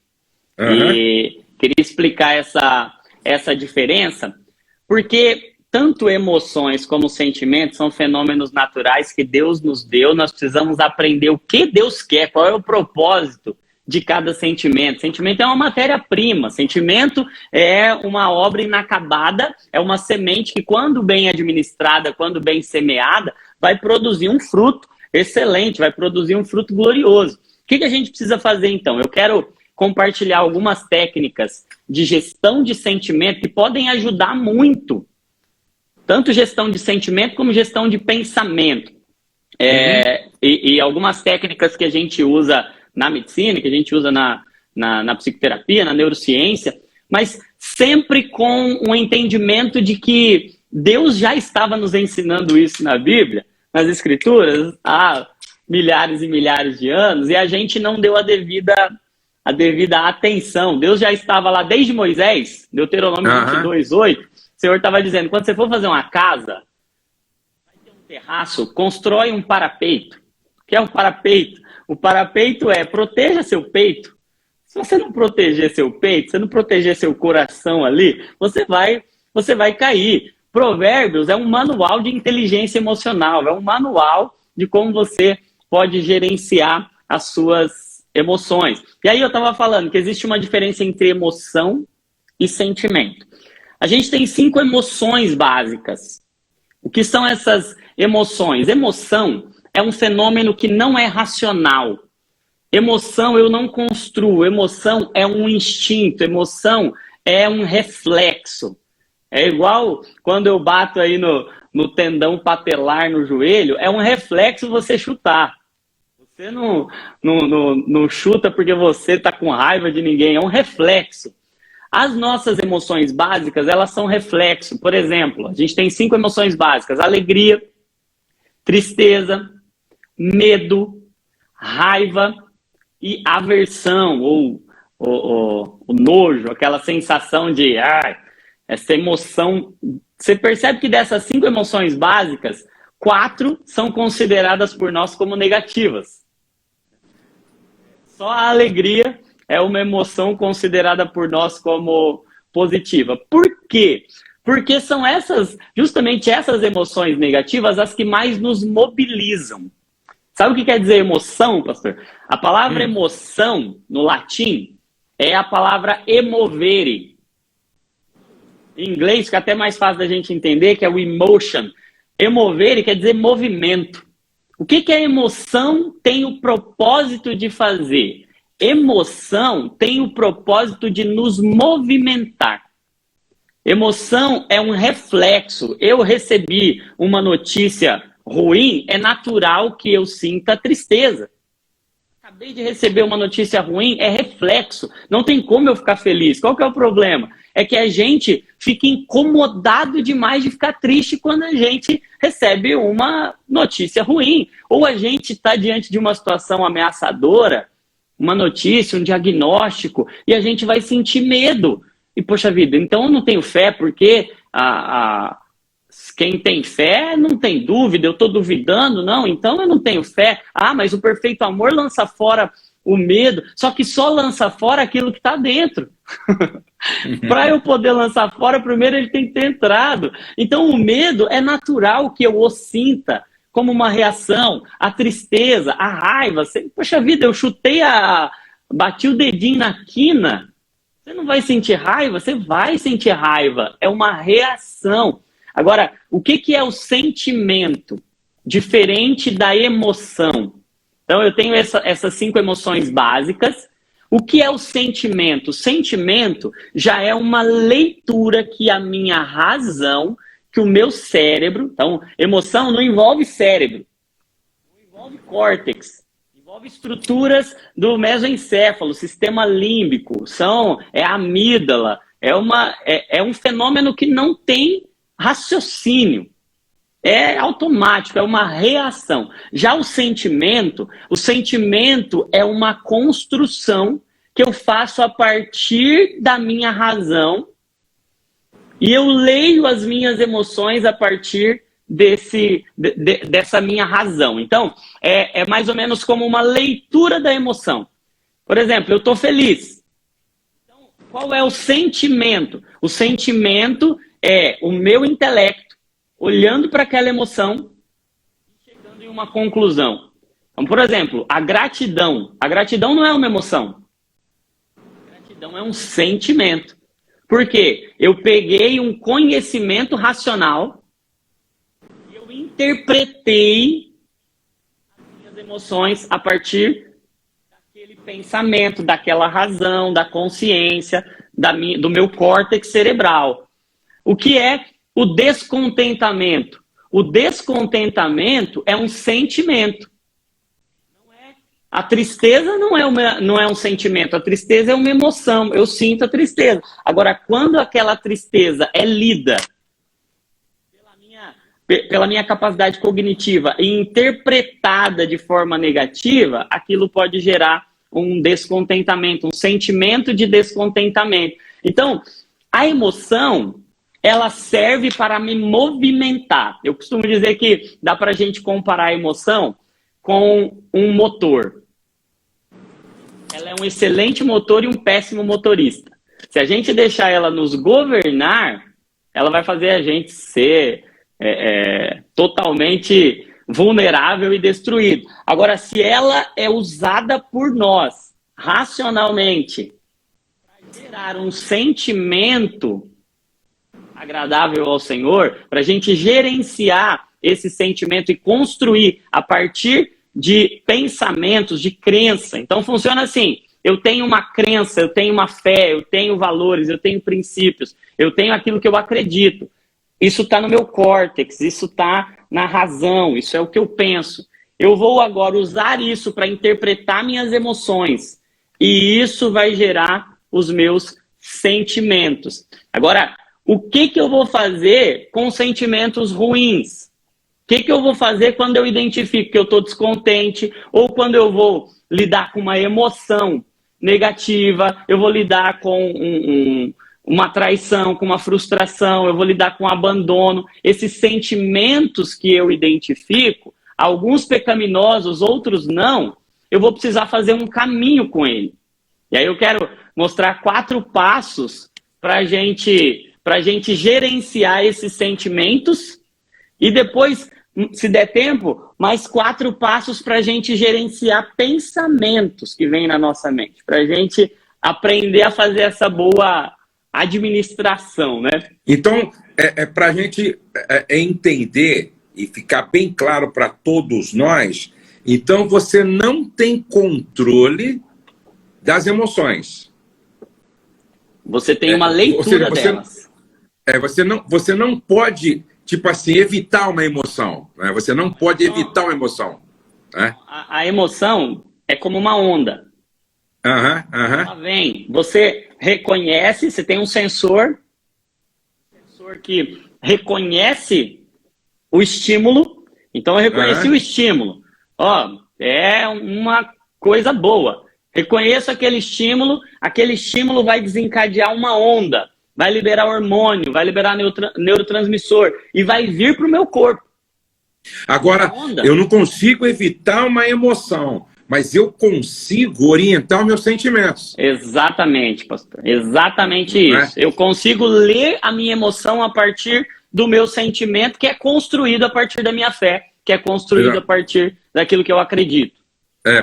E queria explicar essa diferença, porque tanto emoções como sentimentos são fenômenos naturais que Deus nos deu. Nós precisamos aprender o que Deus quer, qual é o propósito de cada sentimento. Sentimento é uma matéria-prima, sentimento é uma obra inacabada, é uma semente que, quando bem administrada, quando bem semeada, vai produzir um fruto excelente, vai produzir um fruto glorioso. O que a gente precisa fazer, então? Eu quero compartilhar algumas técnicas de gestão de sentimento que podem ajudar muito, tanto gestão de sentimento como gestão de pensamento. E algumas técnicas que a gente usa na medicina, que a gente usa na psicoterapia, na neurociência, mas sempre com um entendimento de que Deus já estava nos ensinando isso na Bíblia, nas Escrituras, há milhares e milhares de anos, e a gente não deu a devida atenção. Deus já estava lá desde Moisés, Deuteronômio 22:8. O Senhor estava dizendo, quando você for fazer uma casa, vai ter um terraço, constrói um parapeito. O que é um parapeito? O parapeito proteja seu peito. Se você não proteger seu peito, se não proteger seu coração ali, você vai cair. Provérbios é um manual de inteligência emocional, é um manual de como você pode gerenciar as suas emoções. E aí eu estava falando que existe uma diferença entre emoção e sentimento. A gente tem 5 emoções básicas. O que são essas emoções? Emoção é um fenômeno que não é racional. Emoção eu não construo. Emoção é um instinto. Emoção é um reflexo. É igual quando eu bato aí no tendão patelar no joelho, é um reflexo você chutar. Você não chuta porque você está com raiva de ninguém, é um reflexo. As nossas emoções básicas, elas são reflexo. Por exemplo, a gente tem 5 emoções básicas: alegria, tristeza, medo, raiva e aversão, ou o nojo, aquela sensação de essa emoção. Você percebe que dessas 5 emoções básicas, 4 são consideradas por nós como negativas. Só a alegria é uma emoção considerada por nós como positiva. Por quê? Porque são justamente essas emoções negativas as que mais nos mobilizam. Sabe o que quer dizer emoção, pastor? A palavra emoção, no latim, é a palavra emovere. Em inglês fica até mais fácil da gente entender, que é o emotion. Emovere quer dizer movimento. O que a emoção tem o propósito de fazer? Emoção tem o propósito de nos movimentar. Emoção é um reflexo. Eu recebi uma notícia ruim, é natural que eu sinta tristeza. Acabei de receber uma notícia ruim, é reflexo. Não tem como eu ficar feliz. Qual que é o problema? É que a gente fica incomodado demais de ficar triste quando a gente recebe uma notícia ruim. Ou a gente está diante de uma situação ameaçadora, uma notícia, um diagnóstico, e a gente vai sentir medo. E, poxa vida, então eu não tenho fé porque quem tem fé não tem dúvida, eu estou duvidando, não, então eu não tenho fé. Mas o perfeito amor lança fora o medo, só que só lança fora aquilo que está dentro. Para eu poder lançar fora, primeiro ele tem que ter entrado. Então o medo é natural que eu o sinta como uma reação. A tristeza, a raiva, poxa vida, eu bati o dedinho na quina. Você não vai sentir raiva? Você vai sentir raiva. É uma reação. Agora, o que é o sentimento? Diferente da emoção. Então, eu tenho essas 5 emoções básicas. O que é o sentimento? O sentimento já é uma leitura que a minha razão, que o meu cérebro... Então, emoção não envolve cérebro. Não envolve córtex. Envolve estruturas do mesoencéfalo, sistema límbico. É a amígdala. É um fenômeno que não tem raciocínio. É automático, é uma reação. Já o sentimento é uma construção que eu faço a partir da minha razão e eu leio as minhas emoções a partir dessa minha razão. Então, é mais ou menos como uma leitura da emoção. Por exemplo, eu estou feliz. Então, qual é o sentimento? O sentimento é o meu intelecto olhando para aquela emoção e chegando em uma conclusão. Então, por exemplo, a gratidão. A gratidão não é uma emoção. A gratidão é um sentimento. Por quê? Eu peguei um conhecimento racional e eu interpretei as minhas emoções a partir daquele pensamento, daquela razão, da consciência, do meu córtex cerebral. O que é o descontentamento? O descontentamento é um sentimento. A tristeza não é um sentimento. A tristeza é uma emoção. Eu sinto a tristeza. Agora, quando aquela tristeza é lida pela minha capacidade cognitiva e interpretada de forma negativa, aquilo pode gerar um descontentamento, um sentimento de descontentamento. Então, a emoção, ela serve para me movimentar. Eu costumo dizer que dá para a gente comparar a emoção com um motor. Ela é um excelente motor e um péssimo motorista. Se a gente deixar ela nos governar, ela vai fazer a gente ser totalmente vulnerável e destruído. Agora, se ela é usada por nós, racionalmente, gerar um sentimento agradável ao Senhor, para a gente gerenciar esse sentimento e construir a partir de pensamentos, de crença. Então funciona assim: eu tenho uma crença, eu tenho uma fé, eu tenho valores, eu tenho princípios, eu tenho aquilo que eu acredito. Isso está no meu córtex, isso está na razão, isso é o que eu penso. Eu vou agora usar isso para interpretar minhas emoções. E isso vai gerar os meus sentimentos. Agora, o que eu vou fazer com sentimentos ruins? O que eu vou fazer quando eu identifico que eu estou descontente, ou quando eu vou lidar com uma emoção negativa, eu vou lidar com uma traição, com uma frustração, eu vou lidar com abandono. Esses sentimentos que eu identifico, alguns pecaminosos, outros não, eu vou precisar fazer um caminho com ele. E aí eu quero mostrar 4 passos para a gente gerenciar esses sentimentos e depois, se der tempo, mais 4 passos para a gente gerenciar pensamentos que vêm na nossa mente, para a gente aprender a fazer essa boa administração, né? Então, para a gente entender e ficar bem claro para todos nós, então você não tem controle das emoções. Você tem uma leitura delas. Você não pode, tipo assim, evitar uma emoção. Né? Você não pode evitar uma emoção. Né? A emoção é como uma onda. Ela vem, você reconhece, você tem um sensor que reconhece o estímulo. Então eu reconheci o estímulo. É uma coisa boa. Reconheço aquele estímulo vai desencadear uma onda, vai liberar hormônio, vai liberar neurotransmissor e vai vir para o meu corpo. Agora, eu não consigo evitar uma emoção, mas eu consigo orientar os meus sentimentos. Exatamente, pastor. Exatamente isso. Eu consigo ler a minha emoção a partir do meu sentimento, que é construído a partir da minha fé, que é construído a partir daquilo que eu acredito.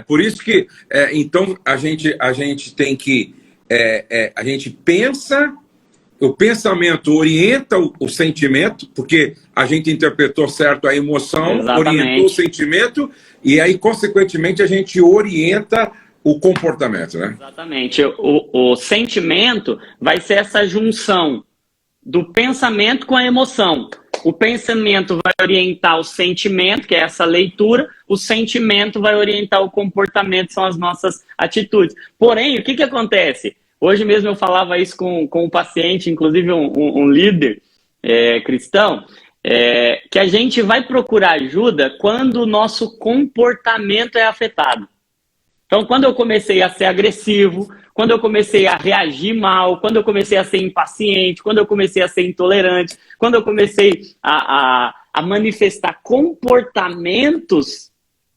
Por isso que, então, a gente tem que... a gente pensa, o pensamento orienta o sentimento, porque a gente interpretou certo a emoção, orientou o sentimento, e aí, consequentemente, a gente orienta o comportamento, né? Exatamente. O sentimento vai ser essa junção do pensamento com a emoção. O pensamento vai orientar o sentimento, que é essa leitura. O sentimento vai orientar o comportamento, são as nossas atitudes. Porém, o que acontece? Hoje mesmo eu falava isso com um paciente, inclusive um líder cristão, que a gente vai procurar ajuda quando o nosso comportamento é afetado. Então, quando eu comecei a ser agressivo, quando eu comecei a reagir mal, quando eu comecei a ser impaciente, quando eu comecei a ser intolerante, quando eu comecei a manifestar comportamentos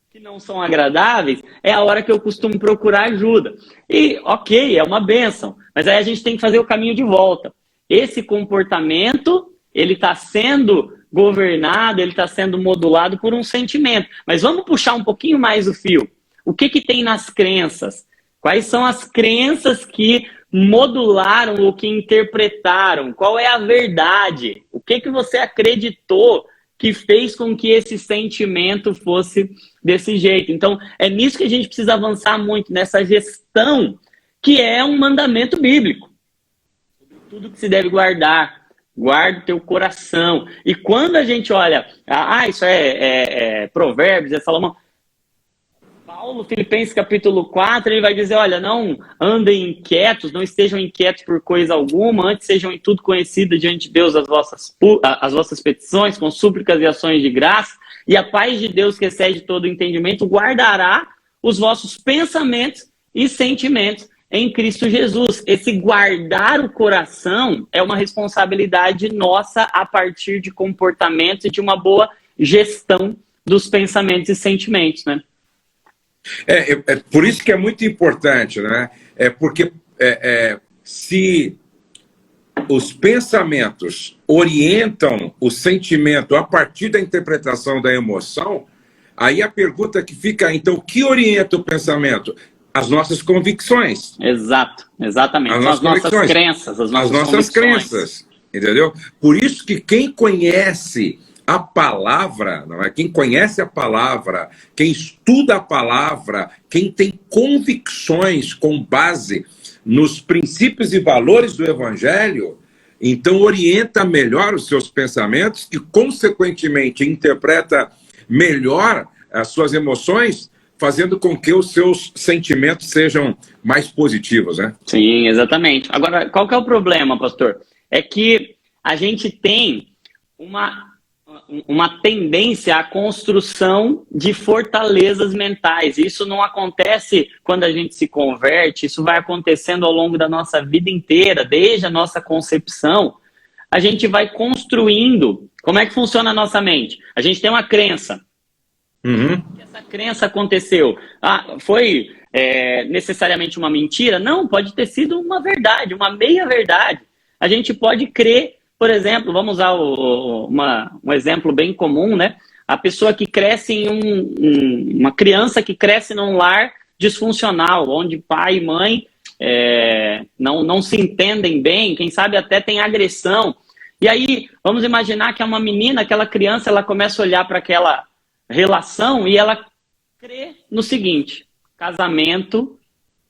que não são agradáveis, é a hora que eu costumo procurar ajuda. E, ok, é uma bênção, mas aí a gente tem que fazer o caminho de volta. Esse comportamento, ele está sendo governado, ele está sendo modulado por um sentimento. Mas vamos puxar um pouquinho mais o fio. O que tem nas crenças? Quais são as crenças que modularam ou que interpretaram? Qual é a verdade? O que você acreditou que fez com que esse sentimento fosse desse jeito? Então, é nisso que a gente precisa avançar muito, nessa gestão, que é um mandamento bíblico. Tudo que se deve guardar, guarda o teu coração. E quando a gente olha, isso é Provérbios, é Salomão. Paulo, Filipenses capítulo 4, ele vai dizer, olha, não andem inquietos, não estejam inquietos por coisa alguma, antes sejam em tudo conhecidas diante de Deus as vossas petições, com súplicas e ações de graça, e a paz de Deus que excede todo entendimento, guardará os vossos pensamentos e sentimentos em Cristo Jesus. Esse guardar o coração é uma responsabilidade nossa a partir de comportamentos e de uma boa gestão dos pensamentos e sentimentos, né? Por isso que é muito importante, né? Porque se os pensamentos orientam o sentimento a partir da interpretação da emoção, aí a pergunta que fica, então, o que orienta o pensamento? as nossas convicções. Exato, exatamente. São as nossas crenças, as nossas crenças, entendeu? Por isso que quem conhece a palavra, não é? Quem conhece a palavra, quem estuda a palavra, quem tem convicções com base nos princípios e valores do Evangelho, então orienta melhor os seus pensamentos e, consequentemente, interpreta melhor as suas emoções, fazendo com que os seus sentimentos sejam mais positivos, né? Sim, exatamente. Agora, qual que é o problema, pastor? É que a gente tem uma tendência à construção de fortalezas mentais. Isso não acontece quando a gente se converte, isso vai acontecendo ao longo da nossa vida inteira, desde a nossa concepção. A gente vai construindo. Como é que funciona a nossa mente? A gente tem uma crença. Uhum. Essa crença aconteceu. Foi necessariamente uma mentira? Não, pode ter sido uma verdade, uma meia-verdade. A gente pode crer, por exemplo, vamos usar um exemplo bem comum, né? A pessoa que cresce uma criança que cresce num lar disfuncional, onde pai e mãe não se entendem bem, quem sabe até tem agressão. E aí, vamos imaginar que é uma menina, aquela criança, ela começa a olhar para aquela relação e ela crê no seguinte: casamento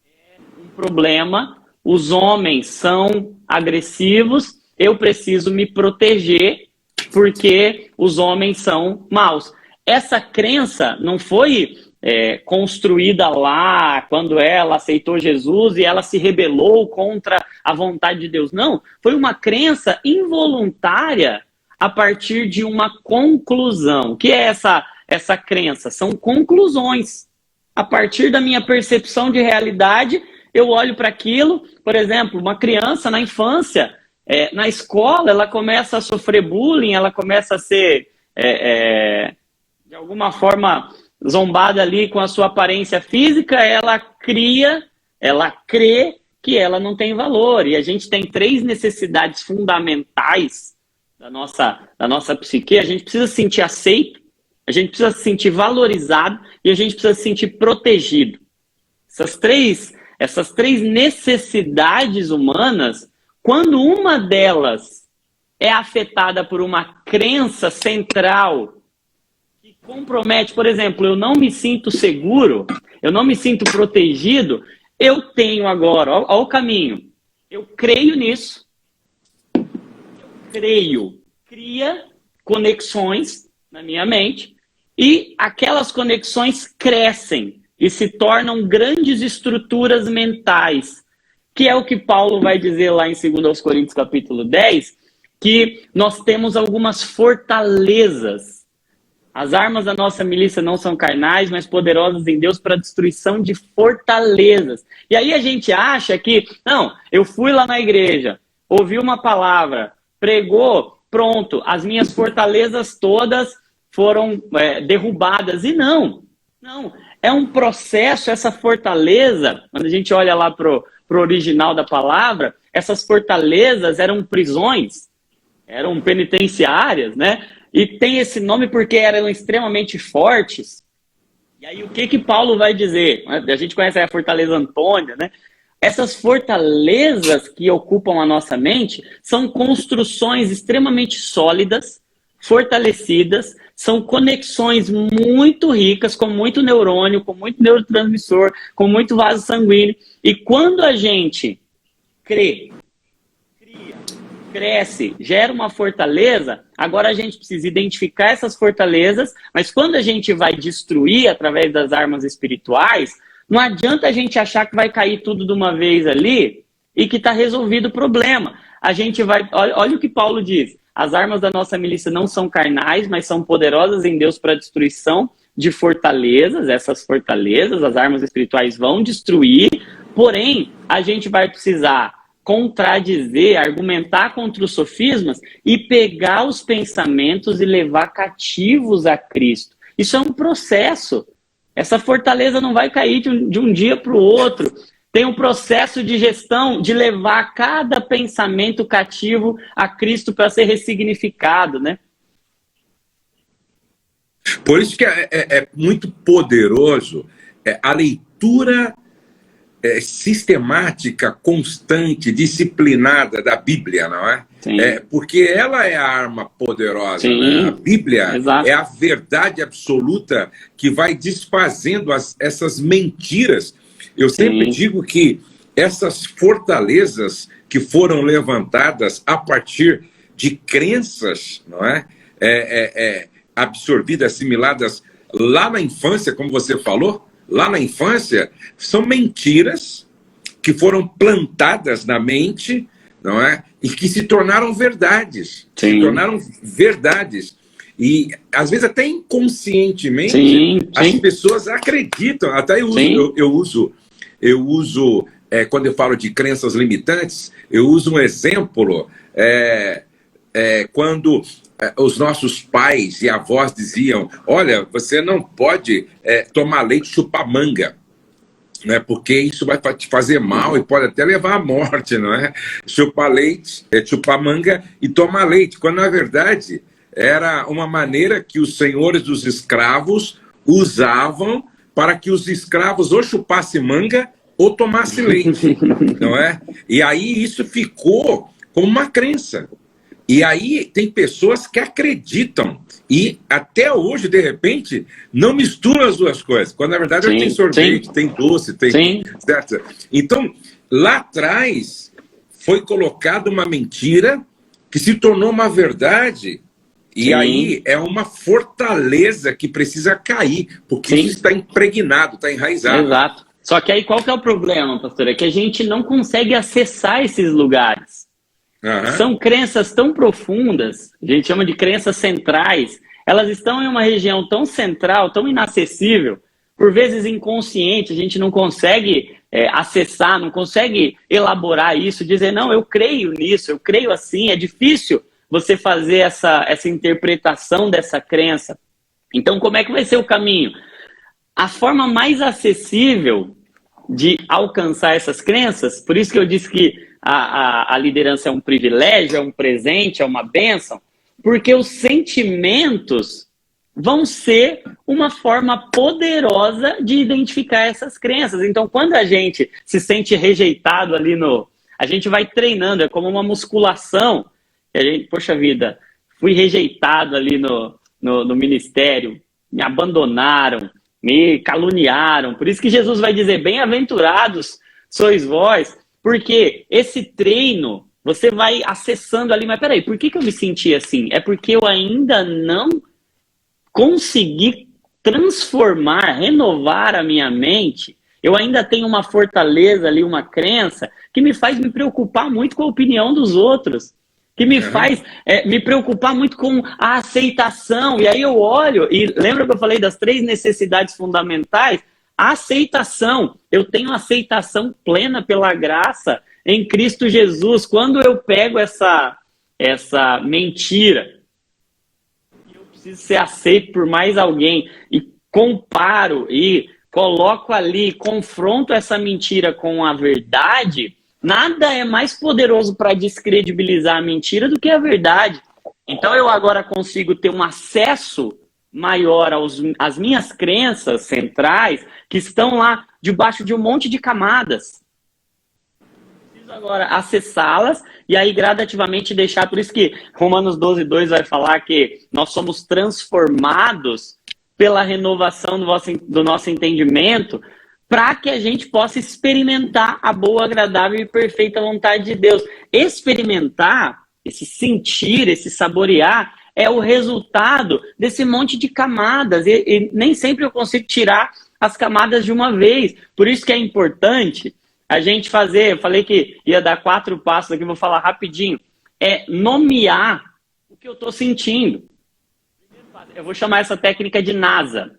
é um problema, os homens são agressivos, eu preciso me proteger porque os homens são maus. Essa crença não foi construída lá quando ela aceitou Jesus e ela se rebelou contra a vontade de Deus. Não, foi uma crença involuntária a partir de uma conclusão. O que é essa crença? São conclusões. A partir da minha percepção de realidade, eu olho para aquilo. Por exemplo, uma criança na infância, na escola, ela começa a sofrer bullying, ela começa a ser, de alguma forma, zombada ali com a sua aparência física, ela crê que ela não tem valor. E a gente tem 3 necessidades fundamentais da nossa psique. A gente precisa se sentir aceito, a gente precisa se sentir valorizado e a gente precisa se sentir protegido. Essas três necessidades humanas, quando uma delas é afetada por uma crença central que compromete, por exemplo, eu não me sinto seguro, eu não me sinto protegido, eu tenho agora, ó o caminho, eu creio nisso, cria conexões na minha mente e aquelas conexões crescem e se tornam grandes estruturas mentais, que é o que Paulo vai dizer lá em 2 Coríntios capítulo 10, que nós temos algumas fortalezas. As armas da nossa milícia não são carnais, mas poderosas em Deus para a destruição de fortalezas. E aí a gente acha que, não, eu fui lá na igreja, ouvi uma palavra, pregou, pronto, as minhas fortalezas todas foram derrubadas. E não, é um processo, essa fortaleza, quando a gente olha lá pro original da palavra, essas fortalezas eram prisões, eram penitenciárias, né? E tem esse nome porque eram extremamente fortes. E aí o que Paulo vai dizer? A gente conhece a Fortaleza Antônia, né? Essas fortalezas que ocupam a nossa mente são construções extremamente sólidas, fortalecidas, são conexões muito ricas, com muito neurônio, com muito neurotransmissor, com muito vaso sanguíneo. E quando a gente cresce, gera uma fortaleza, agora a gente precisa identificar essas fortalezas, mas quando a gente vai destruir através das armas espirituais, não adianta a gente achar que vai cair tudo de uma vez ali e que está resolvido o problema. A gente vai... Olha o que Paulo diz. As armas da nossa milícia não são carnais, mas são poderosas em Deus para a destruição de fortalezas. Essas fortalezas, as armas espirituais vão destruir, porém, a gente vai precisar contradizer, argumentar contra os sofismas e pegar os pensamentos e levar cativos a Cristo. Isso é um processo. Essa fortaleza não vai cair de um dia para o outro. Tem um processo de gestão, de levar cada pensamento cativo a Cristo para ser ressignificado, né? Por isso que é muito poderoso a leitura sistemática, constante, disciplinada da Bíblia, não é? Porque ela é a arma poderosa. Né? A Bíblia é a verdade absoluta que vai desfazendo essas mentiras. Eu sempre digo que essas fortalezas que foram levantadas a partir de crenças, não é? Absorvidas, assimiladas lá na infância, como você falou, lá na infância, são mentiras que foram plantadas na mente, não é? E que se tornaram verdades. Se tornaram verdades. E, às vezes, até inconscientemente, as pessoas acreditam. Até eu uso quando eu falo de crenças limitantes, eu uso um exemplo, quando os nossos pais e avós diziam, olha, você não pode tomar leite e chupar manga, né, porque isso vai te fazer mal e pode até levar à morte, não é? Chupar leite, chupar manga e tomar leite, quando na verdade era uma maneira que os senhores dos escravos usavam para que os escravos ou chupassem manga ou tomassem leite, não é? E aí isso ficou como uma crença. E aí tem pessoas que acreditam e até hoje, de repente, não misturam as duas coisas. Quando, na verdade, tem sorvete, tem doce, tem... Certo? Então, lá atrás, foi colocada uma mentira que se tornou uma verdade. E aí é uma fortaleza que precisa cair, porque isso está impregnado, está enraizado. Exato. Só que aí qual que é o problema, pastor? É que a gente não consegue acessar esses lugares. São crenças tão profundas, a gente chama de crenças centrais, elas estão em uma região tão central, tão inacessível, por vezes inconsciente, a gente não consegue acessar, não consegue elaborar isso, dizer, não, eu creio nisso, eu creio assim, é difícil você fazer essa interpretação dessa crença. Então, como é que vai ser o caminho? A forma mais acessível de alcançar essas crenças, por isso que eu disse que a liderança é um privilégio, é um presente, é uma bênção, porque os sentimentos vão ser uma forma poderosa de identificar essas crenças. Então, quando a gente se sente rejeitado ali a gente vai treinando, é como uma musculação, que a gente, poxa vida, fui rejeitado ali no ministério, me abandonaram, me caluniaram. Por isso que Jesus vai dizer, bem-aventurados sois vós, porque esse treino, você vai acessando ali, mas peraí, por que eu me senti assim? É porque eu ainda não consegui transformar, renovar a minha mente. Eu ainda tenho uma fortaleza ali, uma crença, que me faz me preocupar muito com a opinião dos outros, que me faz me preocupar muito com a aceitação. E aí eu olho, e lembra que eu falei das 3 necessidades fundamentais? A aceitação. Eu tenho aceitação plena pela graça em Cristo Jesus. Quando eu pego essa mentira, eu preciso ser aceito por mais alguém, e comparo, e coloco ali, confronto essa mentira com a verdade, nada é mais poderoso para descredibilizar a mentira do que a verdade. Então eu agora consigo ter um acesso maior às minhas crenças centrais, que estão lá debaixo de um monte de camadas. Preciso agora acessá-las e aí gradativamente deixar. Por isso que Romanos 12:2 vai falar que nós somos transformados pela renovação do nosso entendimento, para que a gente possa experimentar a boa, agradável e perfeita vontade de Deus. Experimentar, esse sentir, esse saborear, é o resultado desse monte de camadas. E nem sempre eu consigo tirar as camadas de uma vez. Por isso que é importante a gente fazer, eu falei que ia dar 4 passos aqui, vou falar rapidinho, nomear o que eu estou sentindo. Eu vou chamar essa técnica de NASA.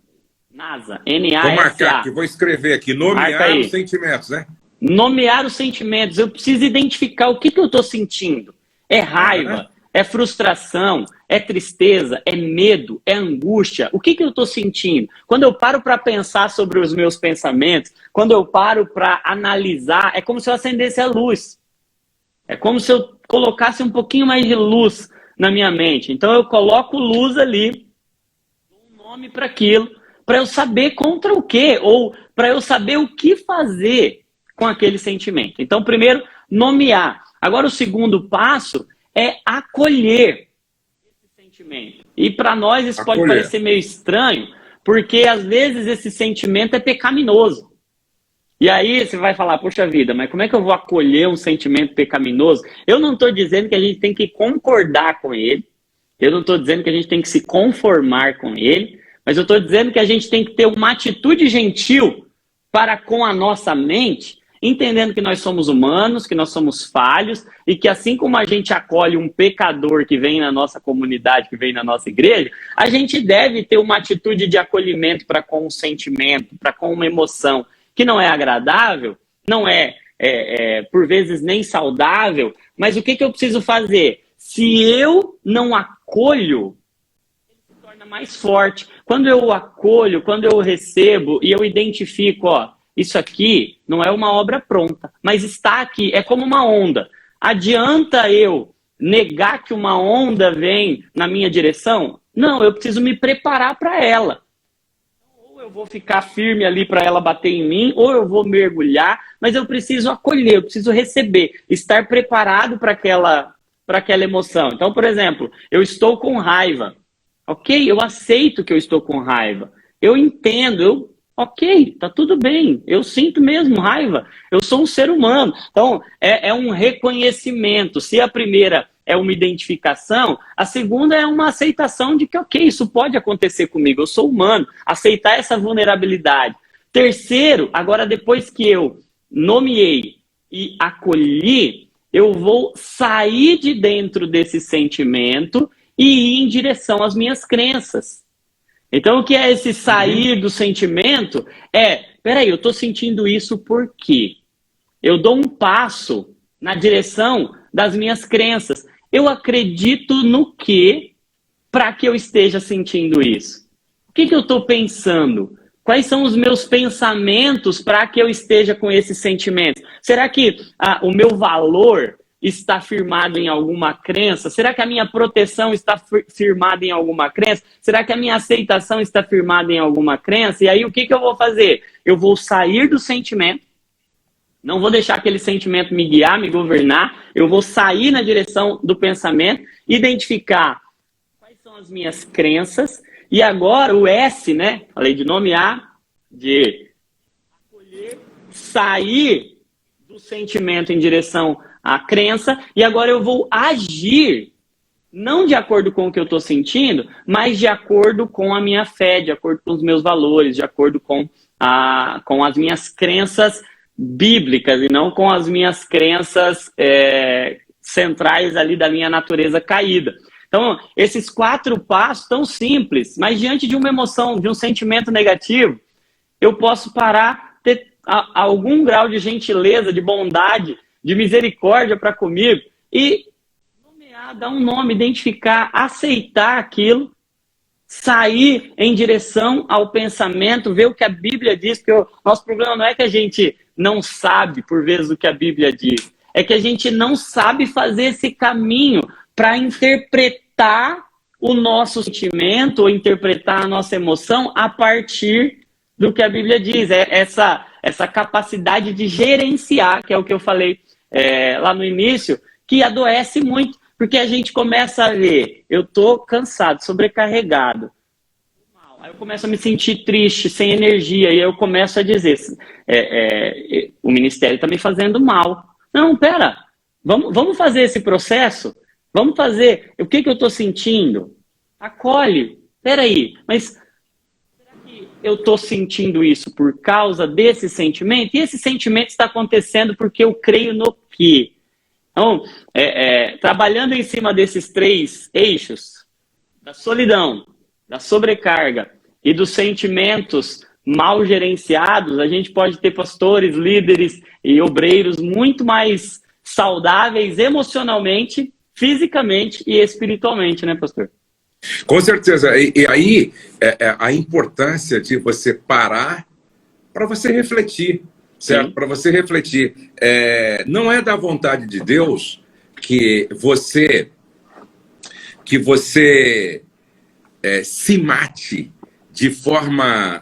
NASA, N-A-S-A. Vou marcar aqui, vou escrever aqui, nomear os sentimentos, né? Nomear os sentimentos, eu preciso identificar o que eu estou sentindo. É raiva, é frustração, é tristeza, é medo, é angústia. O que eu estou sentindo? Quando eu paro para pensar sobre os meus pensamentos, quando eu paro para analisar, é como se eu acendesse a luz. É como se eu colocasse um pouquinho mais de luz na minha mente. Então eu coloco luz ali, dou um nome para aquilo, para eu saber contra o quê, ou para eu saber o que fazer com aquele sentimento. Então, primeiro, nomear. Agora, o segundo passo é acolher esse sentimento. E para nós isso pode parecer meio estranho, porque às vezes esse sentimento é pecaminoso. E aí você vai falar, poxa vida, mas como é que eu vou acolher um sentimento pecaminoso? Eu não estou dizendo que a gente tem que concordar com ele, eu não estou dizendo que a gente tem que se conformar com ele, mas eu estou dizendo que a gente tem que ter uma atitude gentil para com a nossa mente, entendendo que nós somos humanos, que nós somos falhos, e que assim como a gente acolhe um pecador que vem na nossa comunidade, que vem na nossa igreja, a gente deve ter uma atitude de acolhimento para com um sentimento, para com uma emoção, que não é agradável, não é, por vezes, nem saudável, mas o que eu preciso fazer? Se eu não acolho, ele se torna mais forte. Quando eu acolho, quando eu recebo e eu identifico, ó, isso aqui não é uma obra pronta, mas está aqui, é como uma onda. Adianta eu negar que uma onda vem na minha direção? Não, eu preciso me preparar para ela. Ou eu vou ficar firme ali para ela bater em mim, ou eu vou mergulhar, mas eu preciso acolher, eu preciso receber, estar preparado para aquela emoção. Então, por exemplo, eu estou com raiva. Ok, eu aceito que eu estou com raiva. Eu entendo, ok, tá tudo bem. Eu sinto mesmo raiva. Eu sou um ser humano. Então, é um reconhecimento. Se a primeira é uma identificação, a segunda é uma aceitação de que, ok, isso pode acontecer comigo. Eu sou humano. Aceitar essa vulnerabilidade. Terceiro, agora depois que eu nomeei e acolhi, eu vou sair de dentro desse sentimento e ir em direção às minhas crenças. Então, o que é esse sair do sentimento? Peraí, eu estou sentindo isso por quê? Eu dou um passo na direção das minhas crenças. Eu acredito no quê para que eu esteja sentindo isso? O que eu estou pensando? Quais são os meus pensamentos para que eu esteja com esse sentimento? Será que o meu valor está firmado em alguma crença? Será que a minha proteção está firmada em alguma crença? Será que a minha aceitação está firmada em alguma crença? E aí o que eu vou fazer? Eu vou sair do sentimento, não vou deixar aquele sentimento me guiar, me governar, eu vou sair na direção do pensamento, identificar quais são as minhas crenças, e agora o S, né? Falei de nomear, de acolher, sair do sentimento em direção a crença, e agora eu vou agir, não de acordo com o que eu estou sentindo, mas de acordo com a minha fé, de acordo com os meus valores, de acordo com as minhas crenças bíblicas, e não com as minhas crenças centrais ali da minha natureza caída. Então, esses 4 passos tão simples, mas diante de uma emoção, de um sentimento negativo, eu posso parar, ter algum grau de gentileza, de bondade, de misericórdia para comigo e nomear, dar um nome, identificar, aceitar aquilo, sair em direção ao pensamento, ver o que a Bíblia diz, porque o nosso problema não é que a gente não sabe, por vezes, o que a Bíblia diz, é que a gente não sabe fazer esse caminho para interpretar o nosso sentimento ou interpretar a nossa emoção a partir do que a Bíblia diz. É essa capacidade de gerenciar, que é o que eu falei lá no início, que adoece muito, porque a gente começa a ver, eu estou cansado, sobrecarregado, aí eu começo a me sentir triste, sem energia, e eu começo a dizer, o ministério está me fazendo mal. Não, pera, vamos fazer esse processo, vamos fazer, o que eu estou sentindo? Acolhe, peraí, mas será que eu estou sentindo isso por causa desse sentimento? E esse sentimento está acontecendo porque eu creio no quê? Então, trabalhando em cima desses 3 eixos, da solidão, da sobrecarga e dos sentimentos mal gerenciados, a gente pode ter pastores, líderes e obreiros muito mais saudáveis emocionalmente, fisicamente e espiritualmente, né, pastor? Com certeza. E aí, a importância de você parar para você refletir. Certo? Para você refletir. Não é da vontade de Deus que você se mate de forma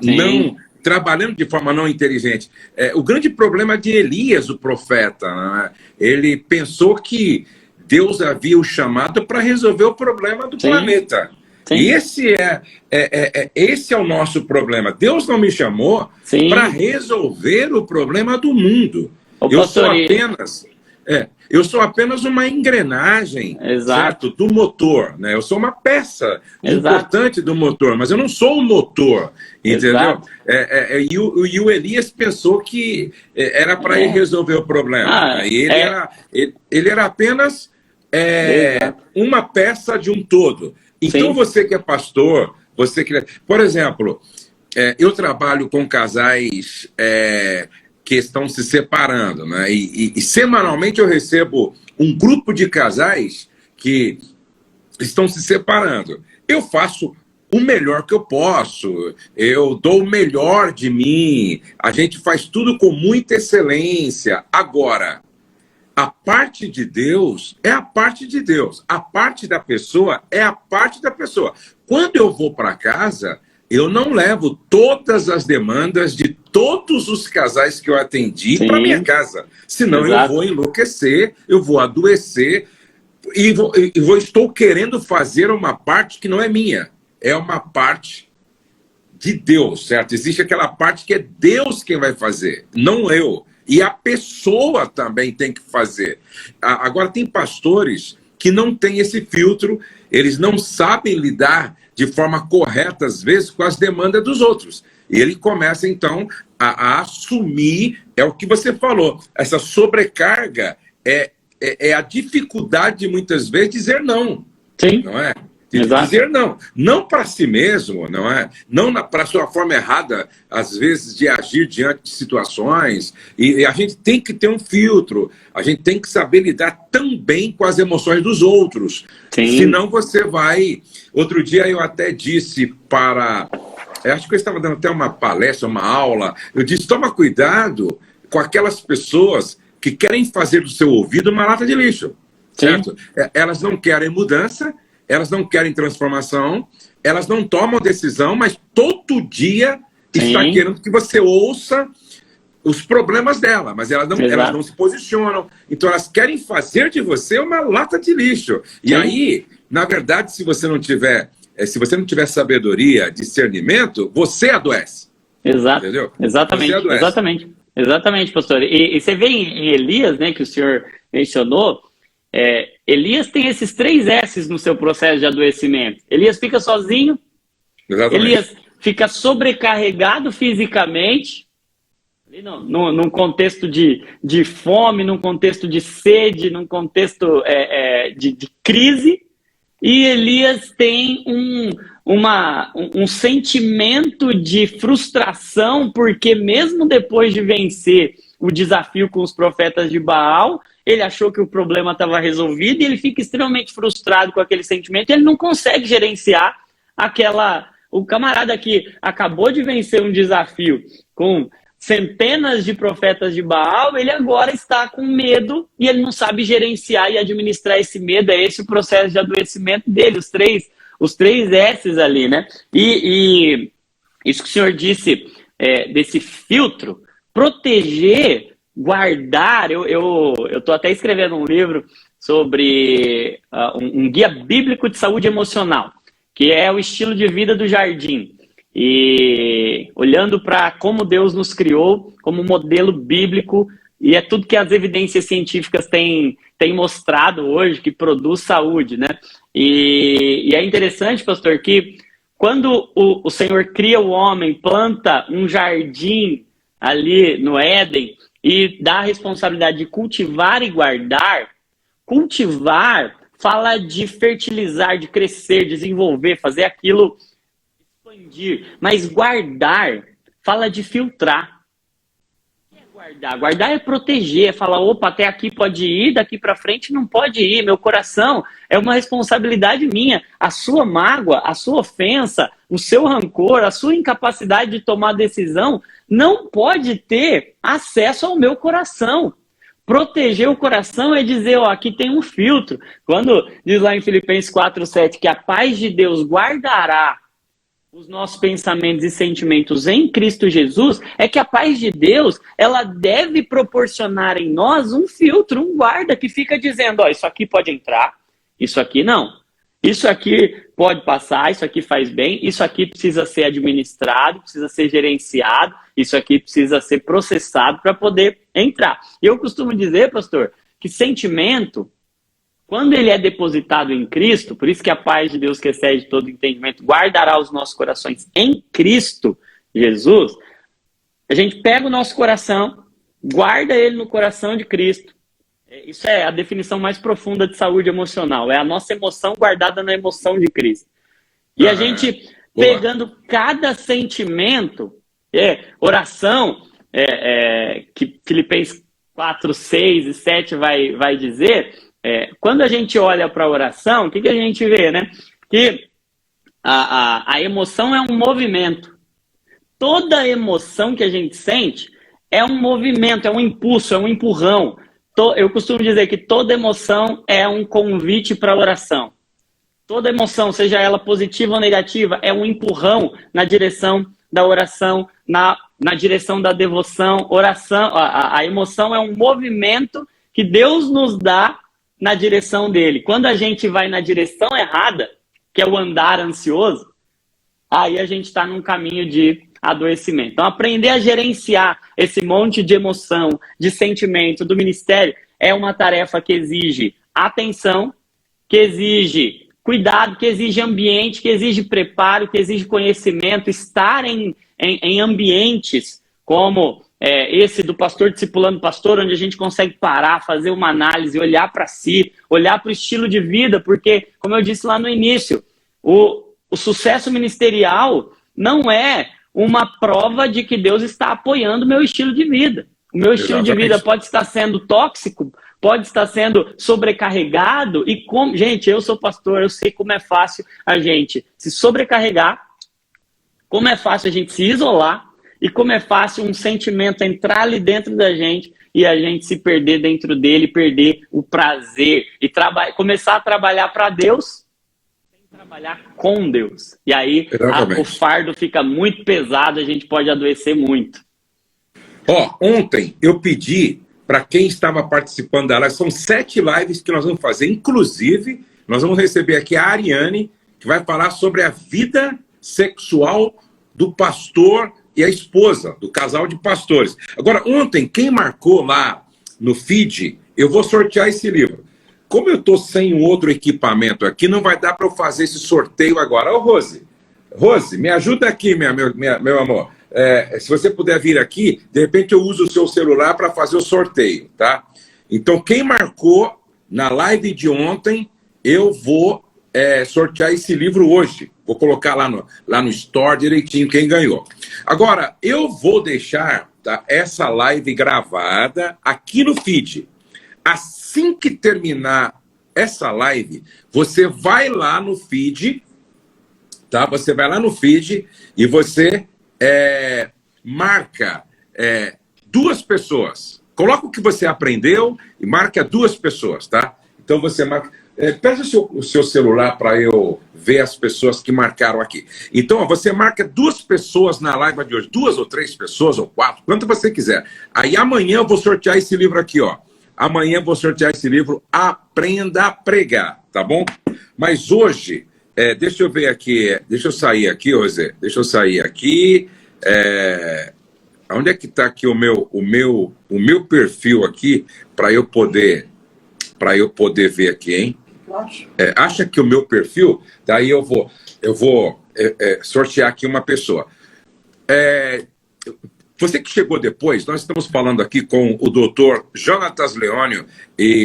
trabalhando de forma não inteligente. O grande problema de Elias, o profeta, né? Ele pensou que Deus havia o chamado para resolver o problema do planeta. Sim. E esse é o nosso problema. Deus não me chamou para resolver o problema do mundo. Eu sou apenas uma engrenagem, certo, do motor, né? Eu sou uma peça importante do motor, mas eu não sou o motor, entendeu? E o Elias pensou que era para ele resolver o problema. Ele era apenas uma peça de um todo. Então, você que é pastor, você que... Por exemplo, eu trabalho com casais que estão se separando, né? E semanalmente eu recebo um grupo de casais que estão se separando. Eu faço o melhor que eu posso, eu dou o melhor de mim, a gente faz tudo com muita excelência. Agora, a parte de Deus é a parte de Deus, a parte da pessoa é a parte da pessoa. Quando eu vou para casa, eu não levo todas as demandas de todos os casais que eu atendi para minha casa. Senão eu vou enlouquecer, eu vou adoecer e estou querendo fazer uma parte que não é minha. É uma parte de Deus, certo? Existe aquela parte que é Deus quem vai fazer, não eu. E a pessoa também tem que fazer. Agora, tem pastores que não têm esse filtro, eles não sabem lidar de forma correta, às vezes, com as demandas dos outros. E ele começa, então, a assumir, é o que você falou, essa sobrecarga é a dificuldade, muitas vezes, de dizer não. Sim. Não é? Dizer não. Não para si mesmo, não é? Não para a sua forma errada, às vezes, de agir diante de situações. E a gente tem que ter um filtro. A gente tem que saber lidar também com as emoções dos outros. Sim. Senão você vai... Outro dia eu até disse para... acho que eu estava dando até uma palestra, uma aula. Eu disse, toma cuidado com aquelas pessoas que querem fazer do seu ouvido uma lata de lixo. Certo? Elas não querem mudança, elas não querem transformação, elas não tomam decisão, mas todo dia está querendo que você ouça os problemas dela, mas elas não se posicionam. Então elas querem fazer de você uma lata de lixo. E aí, na verdade, se você não tiver sabedoria, discernimento, você adoece. Exato. Entendeu? Exatamente, pastor. E você vê em Elias, né, que o senhor mencionou, Elias tem esses 3 S's no seu processo de adoecimento. Elias fica sozinho, Elias fica sobrecarregado fisicamente, num contexto de fome, num contexto de sede, num contexto de crise, e Elias tem um sentimento de frustração, porque mesmo depois de vencer o desafio com os profetas de Baal, ele achou que o problema estava resolvido e ele fica extremamente frustrado com aquele sentimento. Ele não consegue gerenciar o camarada que acabou de vencer um desafio com centenas de profetas de Baal, ele agora está com medo e ele não sabe gerenciar e administrar esse medo. É esse o processo de adoecimento dele, os três S's ali, né? E isso que o senhor disse, desse filtro, proteger, guardar. Eu estou até escrevendo um livro sobre um guia bíblico de saúde emocional, que é o estilo de vida do jardim. E olhando para como Deus nos criou como modelo bíblico, e é tudo que as evidências científicas têm mostrado hoje, que produz saúde, né? E é interessante, pastor, que quando o Senhor cria o homem, planta um jardim ali no Éden e dá a responsabilidade de cultivar e guardar. Cultivar fala de fertilizar, de crescer, desenvolver, fazer aquilo expandir. Mas guardar fala de filtrar. O que é guardar? Guardar é proteger, é falar, opa, até aqui pode ir, daqui para frente não pode ir. Meu coração é uma responsabilidade minha. A sua mágoa, a sua ofensa, o seu rancor, a sua incapacidade de tomar decisão não pode ter acesso ao meu coração. Proteger o coração é dizer, ó, aqui tem um filtro. Quando diz lá em Filipenses 4:7 que a paz de Deus guardará os nossos pensamentos e sentimentos em Cristo Jesus, é que a paz de Deus, ela deve proporcionar em nós um filtro, um guarda que fica dizendo, ó, isso aqui pode entrar, isso aqui não. Isso aqui pode passar, isso aqui faz bem, isso aqui precisa ser administrado, precisa ser gerenciado, isso aqui precisa ser processado para poder entrar. Eu costumo dizer, pastor, que sentimento, quando ele é depositado em Cristo, por isso que a paz de Deus que excede todo entendimento, guardará os nossos corações em Cristo Jesus, a gente pega o nosso coração, guarda ele no coração de Cristo. Isso é a definição mais profunda de saúde emocional. É a nossa emoção guardada na emoção de Cristo. E a gente, pegando cada sentimento, oração, que Filipenses 4, 6 e 7 vai dizer, quando a gente olha para a oração, o que a gente vê, né? Que a emoção é um movimento. Toda emoção que a gente sente é um movimento, é um impulso, é um empurrão. Eu costumo dizer que toda emoção é um convite para a oração. Toda emoção, seja ela positiva ou negativa, é um empurrão na direção da oração, na direção da devoção. Oração, a emoção é um movimento que Deus nos dá na direção dele. Quando a gente vai na direção errada, que é o andar ansioso, aí a gente está num caminho de adoecimento. Então, aprender a gerenciar esse monte de emoção, de sentimento do ministério, é uma tarefa que exige atenção, que exige cuidado, que exige ambiente, que exige preparo, que exige conhecimento, estar em ambientes como esse do Pastor Discipulando Pastor, onde a gente consegue parar, fazer uma análise, olhar para si, olhar para o estilo de vida, porque, como eu disse lá no início, o sucesso ministerial não é uma prova de que Deus está apoiando o meu estilo de vida. O meu estilo de vida pode estar sendo tóxico, pode estar sendo sobrecarregado. Gente, eu sou pastor, eu sei como é fácil a gente se sobrecarregar, como é fácil a gente se isolar e como é fácil um sentimento entrar ali dentro da gente e a gente se perder dentro dele, perder o prazer e começar a trabalhar para Deus, trabalhar com Deus. E aí o fardo fica muito pesado, a gente pode adoecer muito. Ontem eu pedi para quem estava participando da live, são 7 lives que nós vamos fazer, inclusive nós vamos receber aqui a Ariane, que vai falar sobre a vida sexual do pastor e a esposa, do casal de pastores. Agora, ontem, quem marcou lá no feed, eu vou sortear esse livro. Como eu estou sem um outro equipamento aqui, não vai dar para eu fazer esse sorteio agora. Ô, Rose, me ajuda aqui, meu amor. Se você puder vir aqui, de repente eu uso o seu celular para fazer o sorteio, tá? Então, quem marcou na live de ontem, eu vou sortear esse livro hoje. Vou colocar lá no Store direitinho quem ganhou. Agora, eu vou deixar essa live gravada aqui no feed. Assim que terminar essa live, você vai lá no feed, tá? Você vai lá no feed e você marca 2 pessoas. Coloca o que você aprendeu e marca 2 pessoas, tá? Então você marca... Peça o seu celular para eu ver as pessoas que marcaram aqui. Então, você marca 2 pessoas na live de hoje. 2 ou 3 pessoas, ou 4, quanto você quiser. Aí amanhã eu vou sortear esse livro aqui, ó. Amanhã eu vou sortear esse livro, Aprenda a Pregar, tá bom? Mas hoje, deixa eu ver aqui, deixa eu sair aqui, José. Deixa eu sair aqui. Onde é que está aqui o meu perfil aqui, para eu poder ver aqui, hein? Acha que o meu perfil, daí eu vou sortear aqui uma pessoa. Você que chegou depois, nós estamos falando aqui com o doutor Jonatas Leônio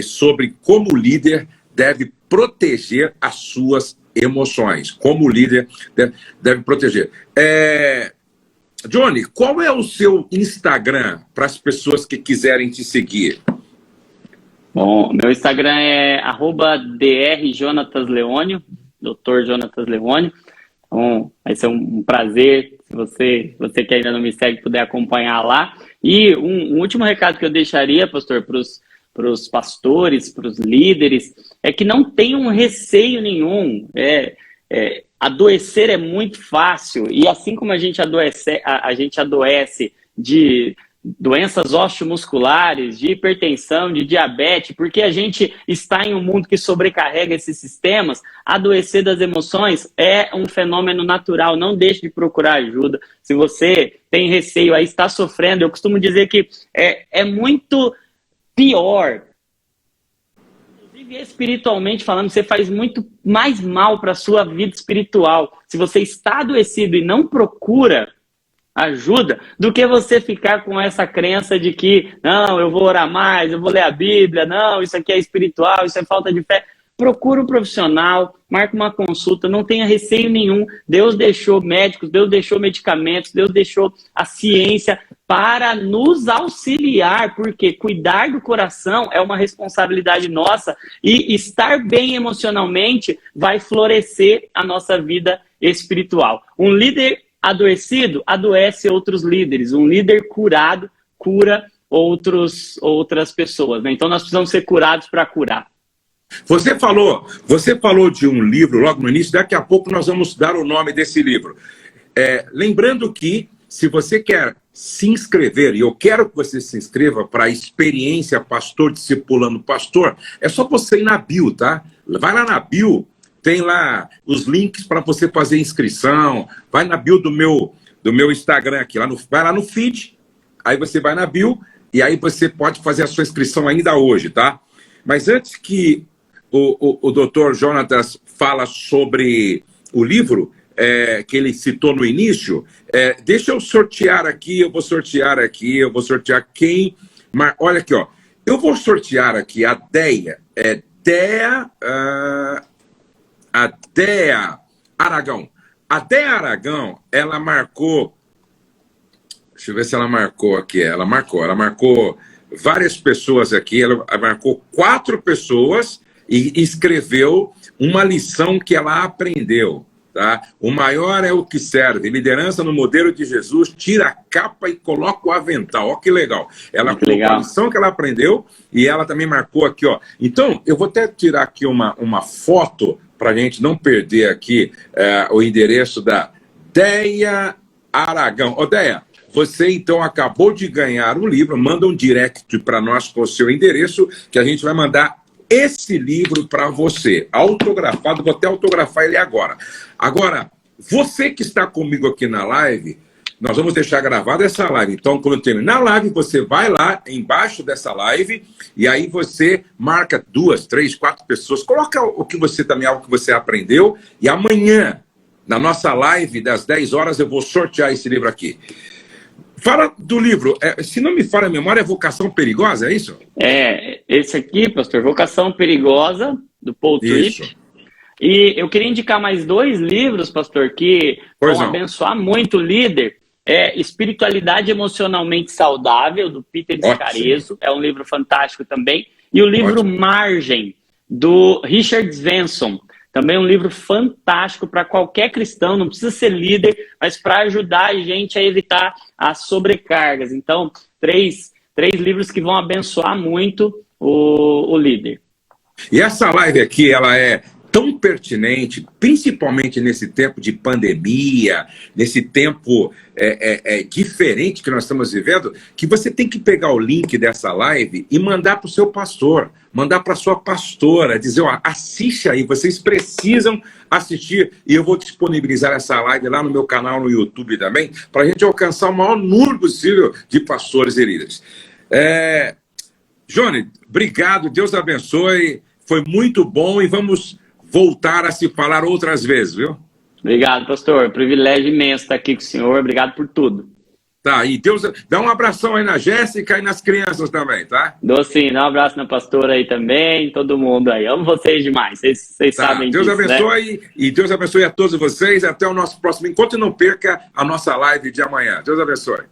sobre como o líder deve proteger as suas emoções. Como o líder deve proteger. Johnny, qual é o seu Instagram para as pessoas que quiserem te seguir? Bom, meu Instagram é @drjonatasleonio, Dr. Jonatas Leônio. Então, vai ser um prazer se você que ainda não me segue puder acompanhar lá. E um último recado que eu deixaria, pastor, para os pastores, para os líderes, é que não tenham receio nenhum. adoecer é muito fácil, e assim como a gente adoece de doenças osteomusculares, de hipertensão, de diabetes, porque a gente está em um mundo que sobrecarrega esses sistemas, adoecer das emoções é um fenômeno natural, não deixe de procurar ajuda. Se você tem receio aí, está sofrendo, eu costumo dizer que é muito pior. Inclusive, espiritualmente falando, você faz muito mais mal para a sua vida espiritual. Se você está adoecido e não procura ajuda, do que você ficar com essa crença de que, não, eu vou orar mais, eu vou ler a Bíblia, não, isso aqui é espiritual, isso é falta de fé. Procura um profissional, marca uma consulta, não tenha receio nenhum. Deus deixou médicos, Deus deixou medicamentos, Deus deixou a ciência para nos auxiliar, porque cuidar do coração é uma responsabilidade nossa e estar bem emocionalmente vai florescer a nossa vida espiritual. Um líder adoecido adoece outros líderes. Um líder curado cura outras pessoas, né? Então nós precisamos ser curados para curar. Você falou de um livro logo no início, daqui a pouco nós vamos dar o nome desse livro. Lembrando que, se você quer se inscrever, e eu quero que você se inscreva para a experiência Pastor Discipulando Pastor, é só você ir na bio, tá? Vai lá na bio, tem lá os links para você fazer inscrição. Vai na bio do meu Instagram aqui. Vai lá no feed, aí você vai na bio e aí você pode fazer a sua inscrição ainda hoje, tá? Mas antes que o Dr. Jonatas fala sobre o livro que ele citou no início, deixa eu sortear aqui, eu vou sortear quem... Mas, olha aqui, ó. Eu vou sortear aqui a Deia. A Deia Aragão. A Deia Aragão, ela marcou... Deixa eu ver se ela marcou aqui. Ela marcou várias pessoas aqui. Ela marcou 4 pessoas e escreveu uma lição que ela aprendeu. Tá? O maior é o que serve. Liderança no modelo de Jesus. Tira a capa e coloca o avental. Olha que legal. Ela colocou a lição que ela aprendeu e ela também marcou aqui. Ó. Então, eu vou até tirar aqui uma foto para a gente não perder aqui o endereço da Deia Aragão. Ô, Deia, você então acabou de ganhar um livro, manda um direct para nós com o seu endereço, que a gente vai mandar esse livro para você, autografado, vou até autografar ele agora. Agora, você que está comigo aqui na live, nós vamos deixar gravada essa live. Então, quando terminar a live, você vai lá embaixo dessa live e aí você marca 2, 3, 4 pessoas. Coloca o que você também, algo que você aprendeu. E amanhã, na nossa live das 10 horas, eu vou sortear esse livro aqui. Fala do livro. Se não me falha a memória, é Vocação Perigosa, é isso? Esse aqui, pastor, Vocação Perigosa, do Paul Tripp. E eu queria indicar mais 2 livros, pastor, que vão abençoar muito o líder. Espiritualidade Emocionalmente Saudável, do Peter Scarizzo, é um livro fantástico também. E o livro Margem, do Richard Svensson, também um livro fantástico para qualquer cristão, não precisa ser líder, mas para ajudar a gente a evitar as sobrecargas. Então, 3 livros que vão abençoar muito o líder. E essa live aqui, ela é tão pertinente, principalmente nesse tempo de pandemia, nesse tempo diferente que nós estamos vivendo, que você tem que pegar o link dessa live e mandar para o seu pastor, mandar para a sua pastora, dizer, ó, assiste aí, vocês precisam assistir, e eu vou disponibilizar essa live lá no meu canal no YouTube também, para a gente alcançar o maior número possível de pastores e líderes. Johnny, obrigado, Deus abençoe, foi muito bom e vamos voltar a se falar outras vezes, viu? Obrigado, pastor. Privilégio imenso estar aqui com o senhor. Obrigado por tudo. Tá, e Deus dá um abração aí na Jéssica e nas crianças também, tá? Dou sim, dá um abraço na pastora aí também, todo mundo aí. Amo vocês demais, vocês sabem Deus disso, abençoe, né? E Deus abençoe a todos vocês. Até o nosso próximo encontro e não perca a nossa live de amanhã. Deus abençoe.